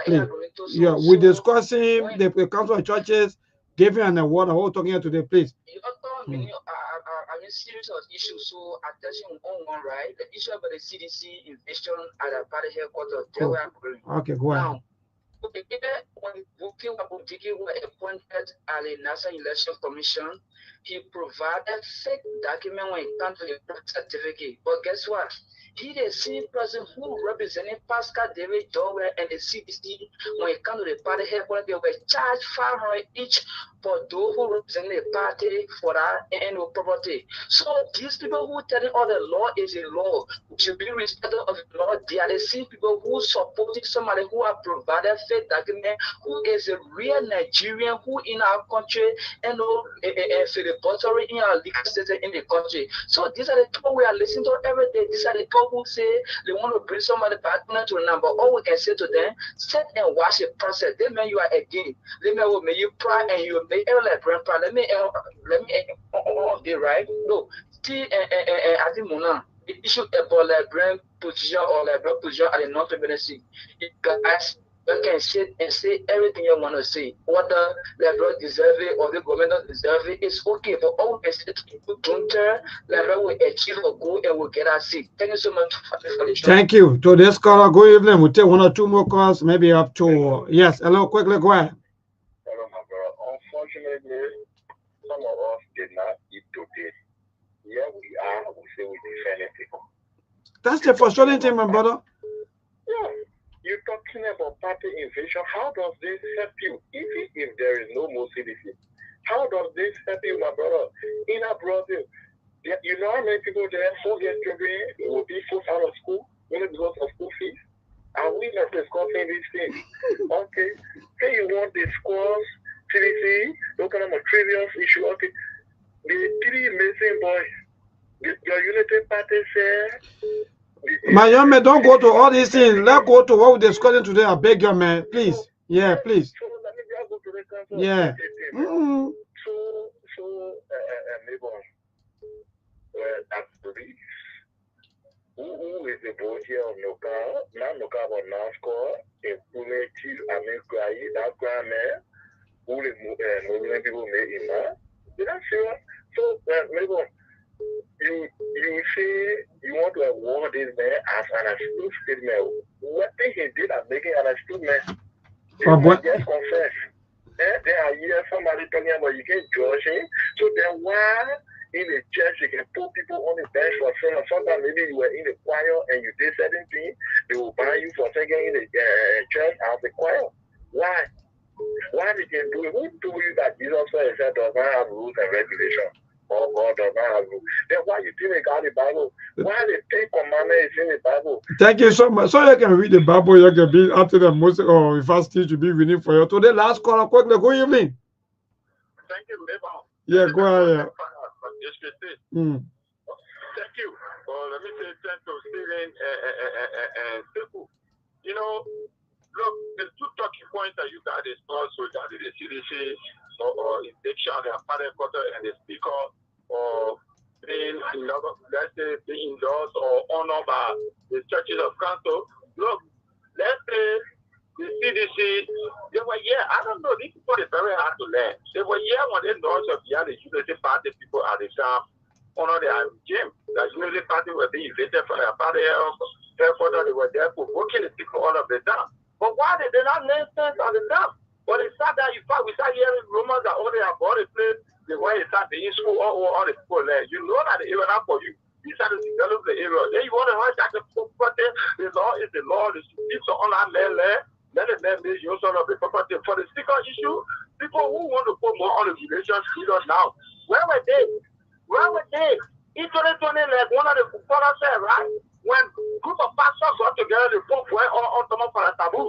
Please. Yeah, we're discussing the council of churches giving an award. What we're talking here today, please. I'm serious on issues, so attention on one, right? The issue about the CDC invasion at a party headquarters. Okay, go ahead. When people were appointed at the National Election Commission, he provided fake document when it comes to the birth certificate. But guess what? He the same person who represented Pascal David Dower and the CDC when it comes to the party headquarters. They were charged 500 each for those who represent the party for that annual property. So these people who telling all the law is a law, we should be respected of the law. They are the same people who supporting somebody who have provided fake document, who is a real Nigerian, who in our country and for the buttery in our legal system in the country. So these are the people we are listening to every day. These are the people who say they want to bring somebody back to a number. All we can say to them, sit and watch the process. They mean you are again. They may make you cry and you may like grandpa. Let me right? No. See, I think Mona, the issue about like brand position or like brand position at the non-feminist. You guys you can sit and say everything you want to say. Whether the deserve it or the government don't deserve it, it's okay. But all we can say to people don't care, like will achieve a goal and will get our seat. Thank you so much for the show. Thank you. To this caller, good evening. We'll take one or two more calls, maybe up to yes. Hello, quickly go ahead. Hello, my brother. Unfortunately, some of us did not eat today. Here we are, we say we defend people. That's the frustrating thing, my brother. Yeah. You're talking about party invasion. How does this help you? Even if there is no more CDC, how does this help you, my brother? In a Brazil, you know how many people there who get children will be forced out of school only because of school fees? Are we not discussing these things? Okay. Say you want to discuss CDC, no kind of a trivial issue. Okay. The three missing boys, your unity party said. My young man, don't go to all these things. Let's go to what we're discussing today. I beg you, man. Please. Yeah, please. So let me just go to the council. Yeah. Neighbor, that's the reason. Who is the boy here of Noka? Not Noka, but NASCAR, a Pune chief, I mean, that grandman, who is moving people made in that. Did I see what? So, neighbor, you say you want to award this man as an astute statement. What thing he did at making an astute man? Just confess. There are here somebody talking about you can't judge him. So then why in the church you can put people on the bench for saying sometimes maybe you were in the choir and you did certain things, they will ban you for singing in the church as the choir. Why? Why they can do it? Who told you that Jesus Christ does not have rules and regulations? Or God does not have rules? Then why you think they got the Bible? Why the 10 commandments is in the Bible? Thank you so much. So you can read the Bible, you can be after the Moses or fasting to be reading for you. Today, last call, quickly, good evening. Thank you, neighbor. Yeah, go ahead. Thank you. Let me say thank you, Stephen and people. You know, look, the two talking points that you got is also regarding the CDC or injection and party quarter and the speaker or being let's say being endorsed or honored by the churches of council. Look, let's say the CDC, they were I don't know, these people are very hard to learn. They were when they launched of the Unity Party people at the time honor their gym. The Unity Party were being invaded from their party headquarters. They were there provoking the people all of the time. But why did they not learn sense at the time? But it's not that we start hearing rumors that only have bought a place, the way it started in school, all the people there. You know that the area not for you. You start to develop the area. Then you want to hijack the property. The law is the law. The streets are on that land. Let the land be use of the property. For the sticker issue, people who want to put more on the relations period now. Where were they? Where were they? In 2020, like one of the footballers said, right? When group of pastors got together, the Pope went on top of the taboo.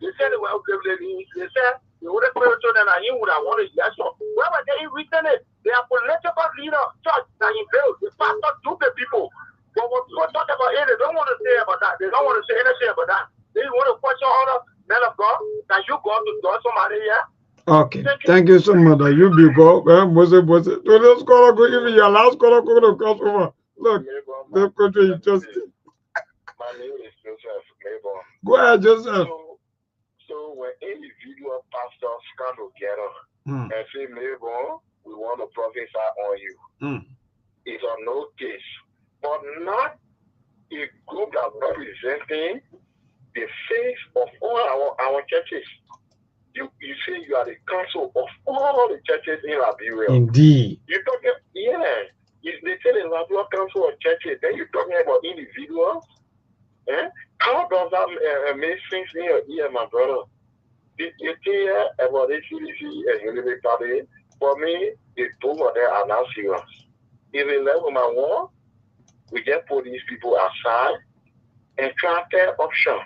They said they were they said they would have prayed to them and he would have wanted yes. Where were they written it? They are political leader church that he built. The pastor took the people. But when people talk about it, they don't want to say about that. They don't want to say anything about that. They want to question all the men of God that you go to God somebody here. Okay, thank you so much. You be go, Moses. To this caller, go even your last caller, go to cross over. Look, the country is just. My name is Joseph Mabel. Go ahead, Joseph. So when individual pastors come together and say, Mabel, we want to prophesy on you. It's on no case. But not a group that representing the face of all our churches. You say you are the council of all the churches in Liberia. Indeed. You amazing thing here, my brother. The thing about the CDC and Unity Party, for me, the two of them are not serious. If they level my war, we just put these people aside and try their option.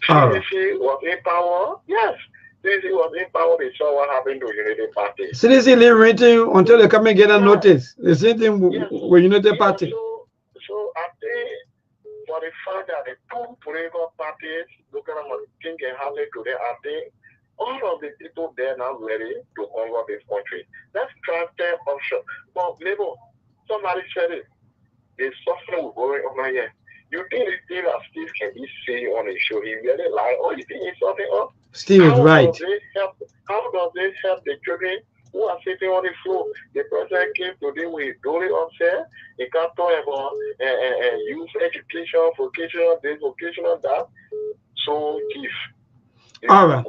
CDC was in power, yes. CDC was in power, they saw what happened to Unity Party. CDC leave renting until they come and get a notice. The same thing with Unity Party. So I think for the fact that the two political parties looking at what thing can happen today, I think all of the people there now ready to conquer this country. Let's try their option. But maybe somebody said it. There's something going on here. You think the thing that Steve can be saying on the show, he really lie, or you think it's something else? Steve is right. How does this help the children who are sitting on the floor? The president came today with Dolly upset. He can't talk about youth education, vocational, this, vocational, that. So, Chief, all right.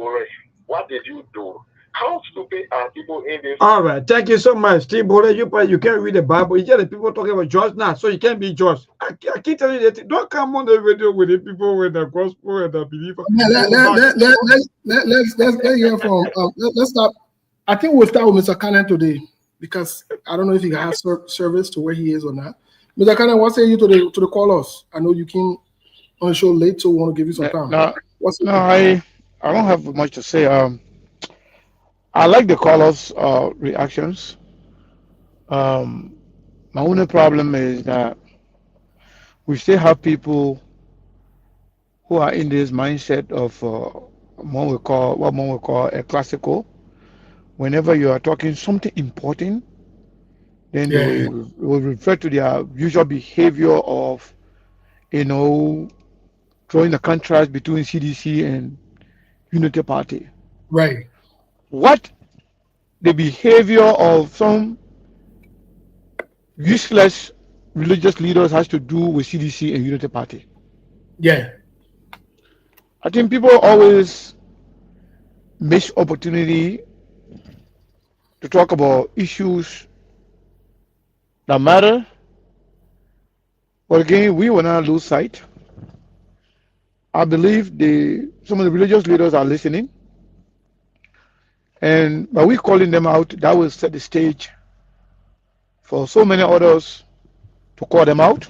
What did you do? How stupid are people in this? All right, thank you so much, Steve. You can't read the Bible. You get the people talking about George now, so you can't be George. I keep telling you that. Don't come on the radio with the people with the gospel and the believer. Let's hear from. Let's start. I think we'll start with Mr. Cannon today because I don't know if he has service to where he is or not. Mr. Cannon, what say you to the callers? I know you came on the show late, so we want to give you some time. I don't have much to say. I like the callers' reactions. My only problem is that we still have people who are in this mindset of what one will call a classical. Whenever you are talking something important, then they will refer to their usual behavior of, drawing the contrast between CDC and Unity Party. Right. What the behavior of some useless religious leaders has to do with CDC and Unity Party? Yeah. I think people always miss opportunity to talk about issues that matter. But again, we will not lose sight. I believe some of the religious leaders are listening. And by we calling them out, that will set the stage for so many others to call them out.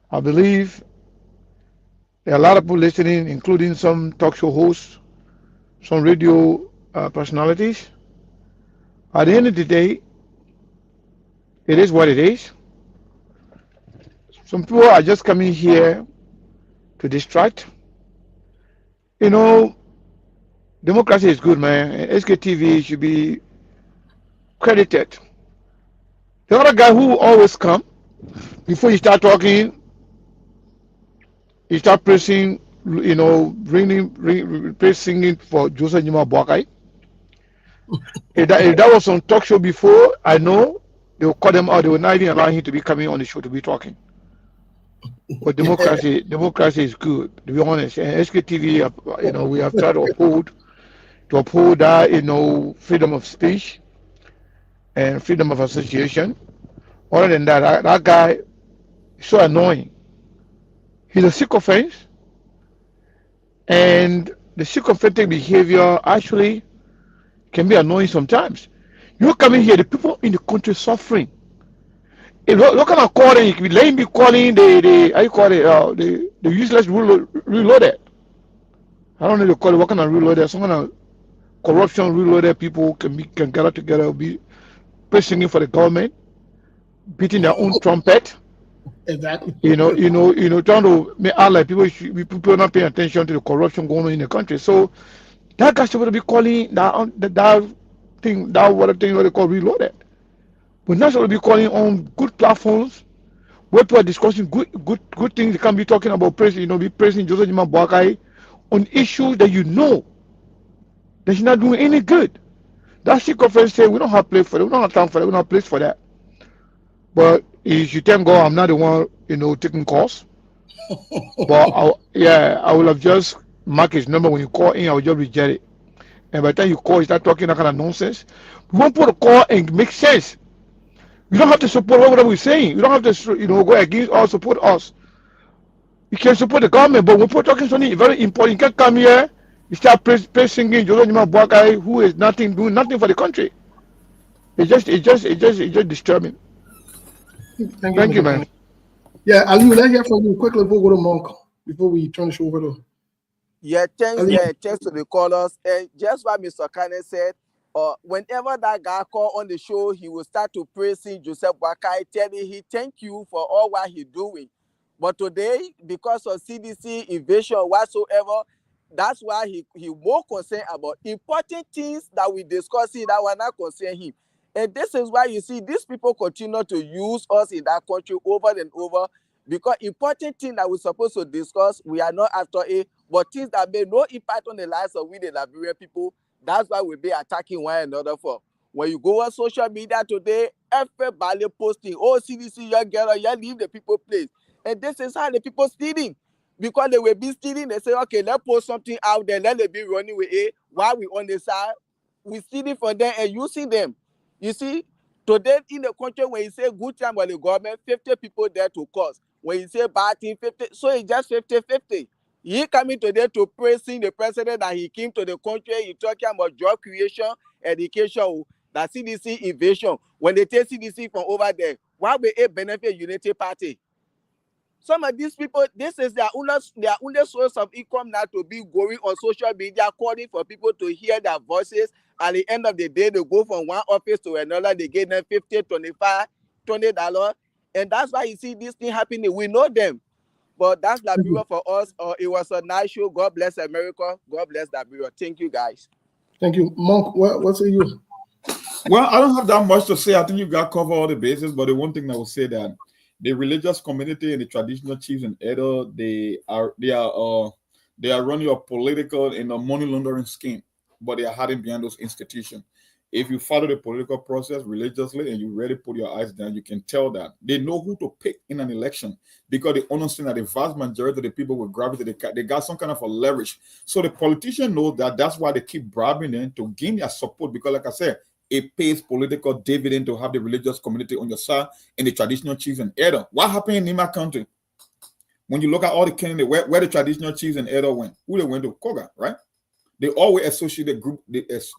I believe there are a lot of people listening, including some talk show hosts, some radio personalities. At the end of the day, it is what it is. Some people are just coming here to distract. Democracy is good, man. Sktv should be credited. The other guy who always come, before you start talking, you start pressing, singing for Joseph Nyuma Boakai. If that was on talk show before, I know they will call them out. They will not even allow him to be coming on the show to be talking. But democracy is good, to be honest. And Sktv, we have tried to uphold that, freedom of speech and freedom of association. Other than that, that guy is so annoying. He's a sycophant, and the sycophantic behavior actually can be annoying sometimes. You come in here, the people in the country suffering. Look at calling, you can be calling the useless reloaded. I don't know they call it what kind of reloaded. Some kind of corruption reloaded people can gather together, be singing for the government, beating their own trumpet. Exactly. Trying to make out like people not paying attention to the corruption going on in the country. So that guy should be calling that thing what they call reloaded. But now should be calling on good platforms where people are discussing good things. They can be talking about be praising Joseph Nyuma Boakai on issues that that he's not doing any good. That shit conference say we don't have place for that, we don't have time for that, we don't have place for that. But if you thank God I'm not the one, taking calls. But I will have just marked his number when you call in, I will just reject it. And by the time you call, you start talking that kind of nonsense. We want people to call and make sense. You don't have to support whatever we're saying. You don't have to, go against or support us. You can support the government, but when we're talking something very important, you can't come here, you start singing Jolo Nima Bwakai, who is doing nothing for the country. It's just disturbing. Thank you, man. Yeah, Ali, let's hear from you quickly before we go to Monk, before we turn the show over to. Yeah, thanks. Ali. Yeah, thanks to the callers. And just what Mr. Kane said, whenever that guy called on the show, he will start to praising Joseph Boakai, telling he thank you for all what he doing. But today, because of CDC evasion whatsoever, that's why he more concerned about important things that we discussing that were not concern him. And this is why you see these people continue to use us in that country over and over, because important things that we're supposed to discuss, we are not after it, but things that make no impact on the lives of we the Liberian people, that's why we be attacking one another for. When you go on social media today, everybody posting, oh, CDC, you get you leave the people place. And this is how the people stealing. Because they will be stealing, they say, okay, let's post something out there, let them be running with it. While we on the side, we stealing from them and using them. You see, today in the country, when you say good time by the government, 50 people there to cause. When you say bad thing, 50, so it's just 50-50. He coming today to praising the president that he came to the country, he talking about job creation, education, that CDC invasion. When they take CDC from over there, why will it benefit Unity Party? Some of these people, this is their only source of income now, to be going on social media, calling for people to hear their voices. At the end of the day, they go from one office to another, they get them $50, $25, $20. And that's why you see this thing happening. We know them. But that's Liberia for us. It was a nice show. God bless America. God bless Liberia. Thank you, guys. Thank you. Monk, what say you? Well, I don't have that much to say. I think you got covered all the bases, but the one thing I will say that the religious community and the traditional chiefs and elders, they are running a political and a money laundering scheme, but they are hiding behind those institutions. If you follow the political process religiously and you really put your eyes down, you can tell that they know who to pick in an election, because they understand that the vast majority of the people with gravity, they got some kind of a leverage. So the politician knows that. That's why they keep bribing them to gain their support, because like I said, it pays political dividend to have the religious community on your side and the traditional chiefs and elders. What happened in Nima County? When you look at all the candidates, where the traditional chiefs and elders went, who they went to? Koga, right? They always associate the group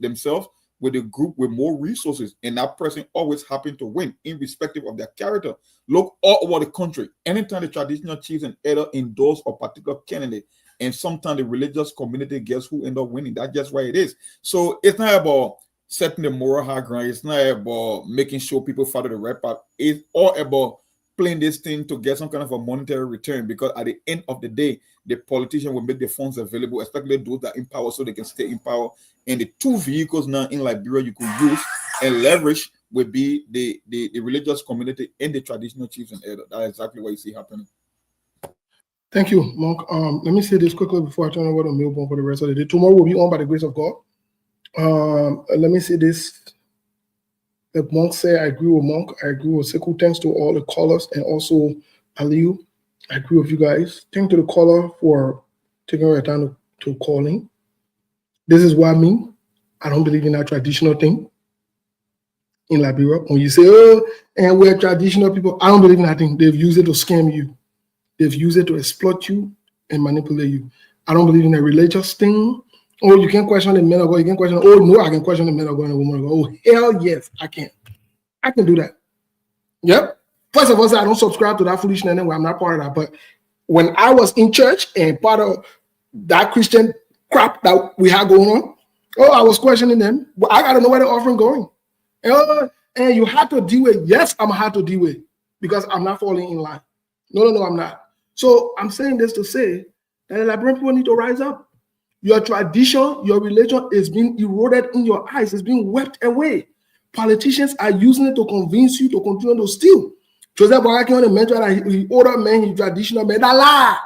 themselves with a group with more resources, and that person always happened to win, irrespective of their character. Look all over the country. Anytime the traditional chiefs and elders endorse a particular candidate, and sometimes the religious community gets who end up winning. That's just why it is. So it's not about setting the moral high ground. It's not about making sure people follow the right path. It's all about playing this thing to get some kind of a monetary return, because at the end of the day, the politician will make the funds available, especially those that are in power, so they can stay in power. And the two vehicles now in Liberia you could use and leverage would be the religious community and the traditional chiefs and elders. That's exactly what you see happening. Thank you, Monk. Let me say this quickly before I turn over to Milburn for the rest of the day. Tomorrow will be on by the grace of God. Let me say this. Like Monk said, I agree with Monk. I agree with Sekou. Thanks to all the callers and also Aliu. I agree with you guys. Thank to the caller for taking your time to calling. This is what I mean. I don't believe in that traditional thing in Liberia. When you say, oh, and we're traditional people, I don't believe in that thing. They've used it to scam you. They've used it to exploit you and manipulate you. I don't believe in a religious thing. Oh, you can't question the men of God. You can't question. Oh, no, I can question the men of God and the woman of God. Oh, hell yes, I can. I can do that. Yep. First of all, I don't subscribe to that foolishness anyway. I'm not part of that. But when I was in church and part of that Christian crap that we had going on, oh, I was questioning them. But I got to know where the offering going. And you have to deal with, yes, I'm going to have to deal with, because I'm not falling in line. No, I'm not. So I'm saying this to say that the Liberian people need to rise up. Your tradition, your religion is being eroded in your eyes. It's being wept away. Politicians are using it to convince you to continue to steal. Joseph Boakai on the mentor that he older man, he traditional man. That lie.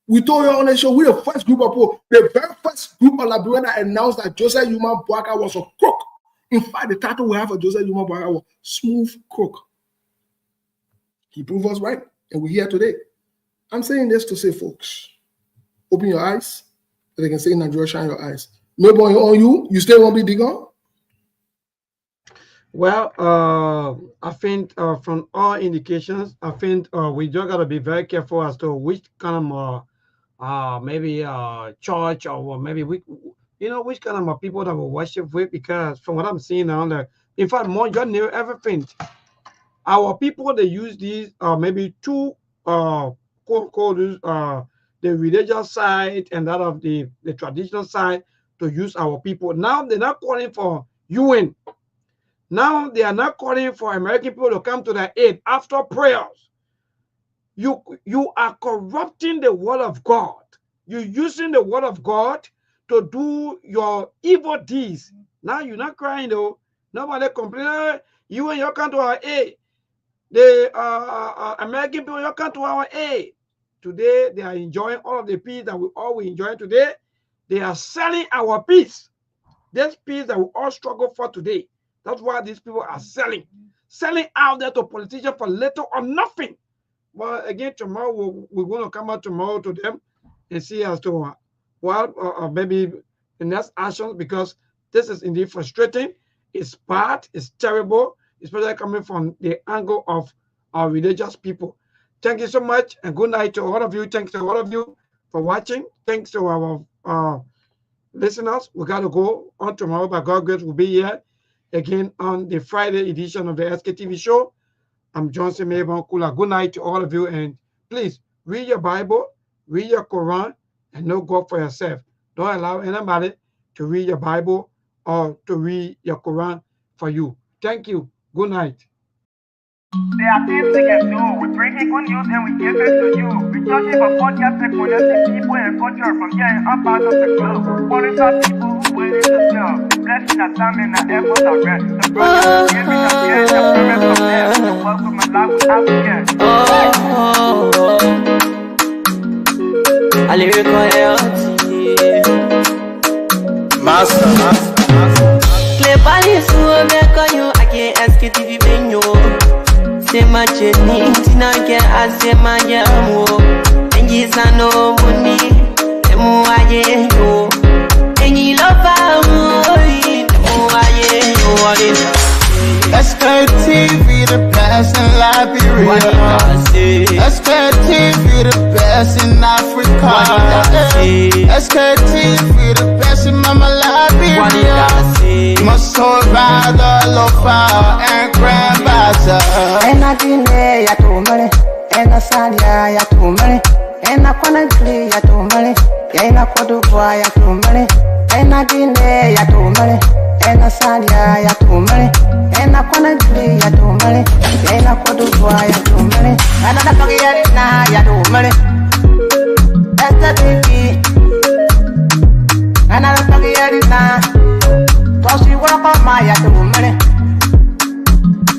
We told you on the show, we're the first group of people, the very first group of Liberians that announced that Joseph Yuma Boakai was a crook. In fact, the title we have for Joseph Yuma Boakai was Smooth Crook. He proved us right, and we're here today. I'm saying this to say, folks, open your eyes. They can say in Nigeria, shine your eyes. Maybe on you, you still won't be digger. Well, I think from all indications, I think we just gotta be very careful as to which kind of maybe church or maybe which kind of people that we worship with, because from what I'm seeing now, that in fact more just near everything, our people they use these maybe two the religious side and that of the traditional side to use our people. Now they're not calling for UN. Now they are not calling for American people to come to their aid after prayers. You are corrupting the word of God. You're using the word of God to do your evil deeds. Now you're not crying though. Nobody complain. You and your come to our aid. The American people, you come to our aid. Today they are enjoying all of the peace that we all enjoy today. They are selling our peace. This peace that we all struggle for today. That's why these people are selling out there to politicians for little or nothing. But again, tomorrow we're going to come out tomorrow to them and see as to maybe the next actions, because this is indeed frustrating. It's bad. It's terrible, especially coming from the angle of our religious people. Thank you so much, and good night to all of you. Thanks to all of you for watching. Thanks to our listeners. We got to go on tomorrow, but God grace will be here again on the Friday edition of the SKTV show. I'm Johnson Maybon Kula. Good night to all of you, and please read your Bible, read your Quran, and know God for yourself. Don't allow anybody to read your Bible or to read your Quran for you. Thank you. Good night. There are things we can do. We bring in good news and we give it to you. We touch it for podcast and connecting people and culture from here and up out of the club. Qualified people who willing to sell. The blessing that time and the efforts are rest. The brothers giving us here and the promise of them. The work with my life without fear. I lyrical Master. Play police who make on you. I can't ask you if you been you. Say my journey, Tina can I say my jamo. And yes, I know money. The more I get you. And you love me. The more I get you. Sktv, the best in Liberia. Sktv, the best in Africa. Sktv, the best in Mama Liberia. Must hold by the lofa and grandbaza. And I delay ya to money, and I salia ya to money, and I wanna play ya to money, and I put the boy ya to money, and I delay ya to money, and I salia ya to money, and I wanna play ya to money, and I put the boy ya to money, and I don't get it now ya to money. That's the baby, and I don't get it now. Cause you work on my ya to money.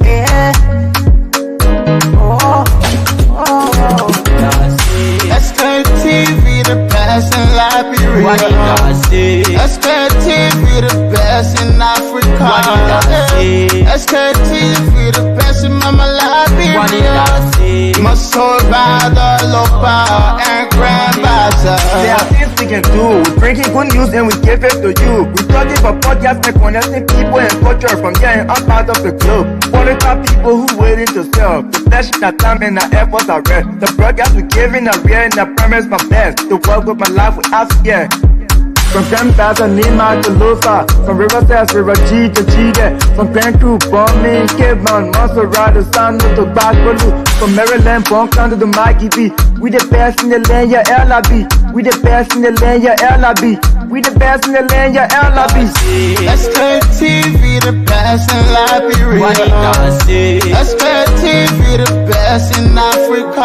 Yeah. Sktv, the best in Liberia. Sktv, the best in Africa. Sktv, the best in Mama Liberia. Must hold by the lofa and grandbaza. There are things we can do. We bring in good news and we give it to you. We touch it for podcast and connecting people and culture from here and up out of the club. Qualified people who willing to sell. The flesh, the time and the efforts are rest. The broadcast we giving a real and the promise my best. To work with my life without fear. From Grandfather Nima to Lufa, from Riverside to Raji to Chide, from Grand Crew, Bombing, Kidman, Monserrat, San to Backwalu, from Maryland, Bonkan to the Mikey B. We the best in the land, yeah, LIB. We the best in the land, yeah, LIB. We the best in the land, yeah, LIB. Sktv, the best in Liberia. Sktv, the best in Africa.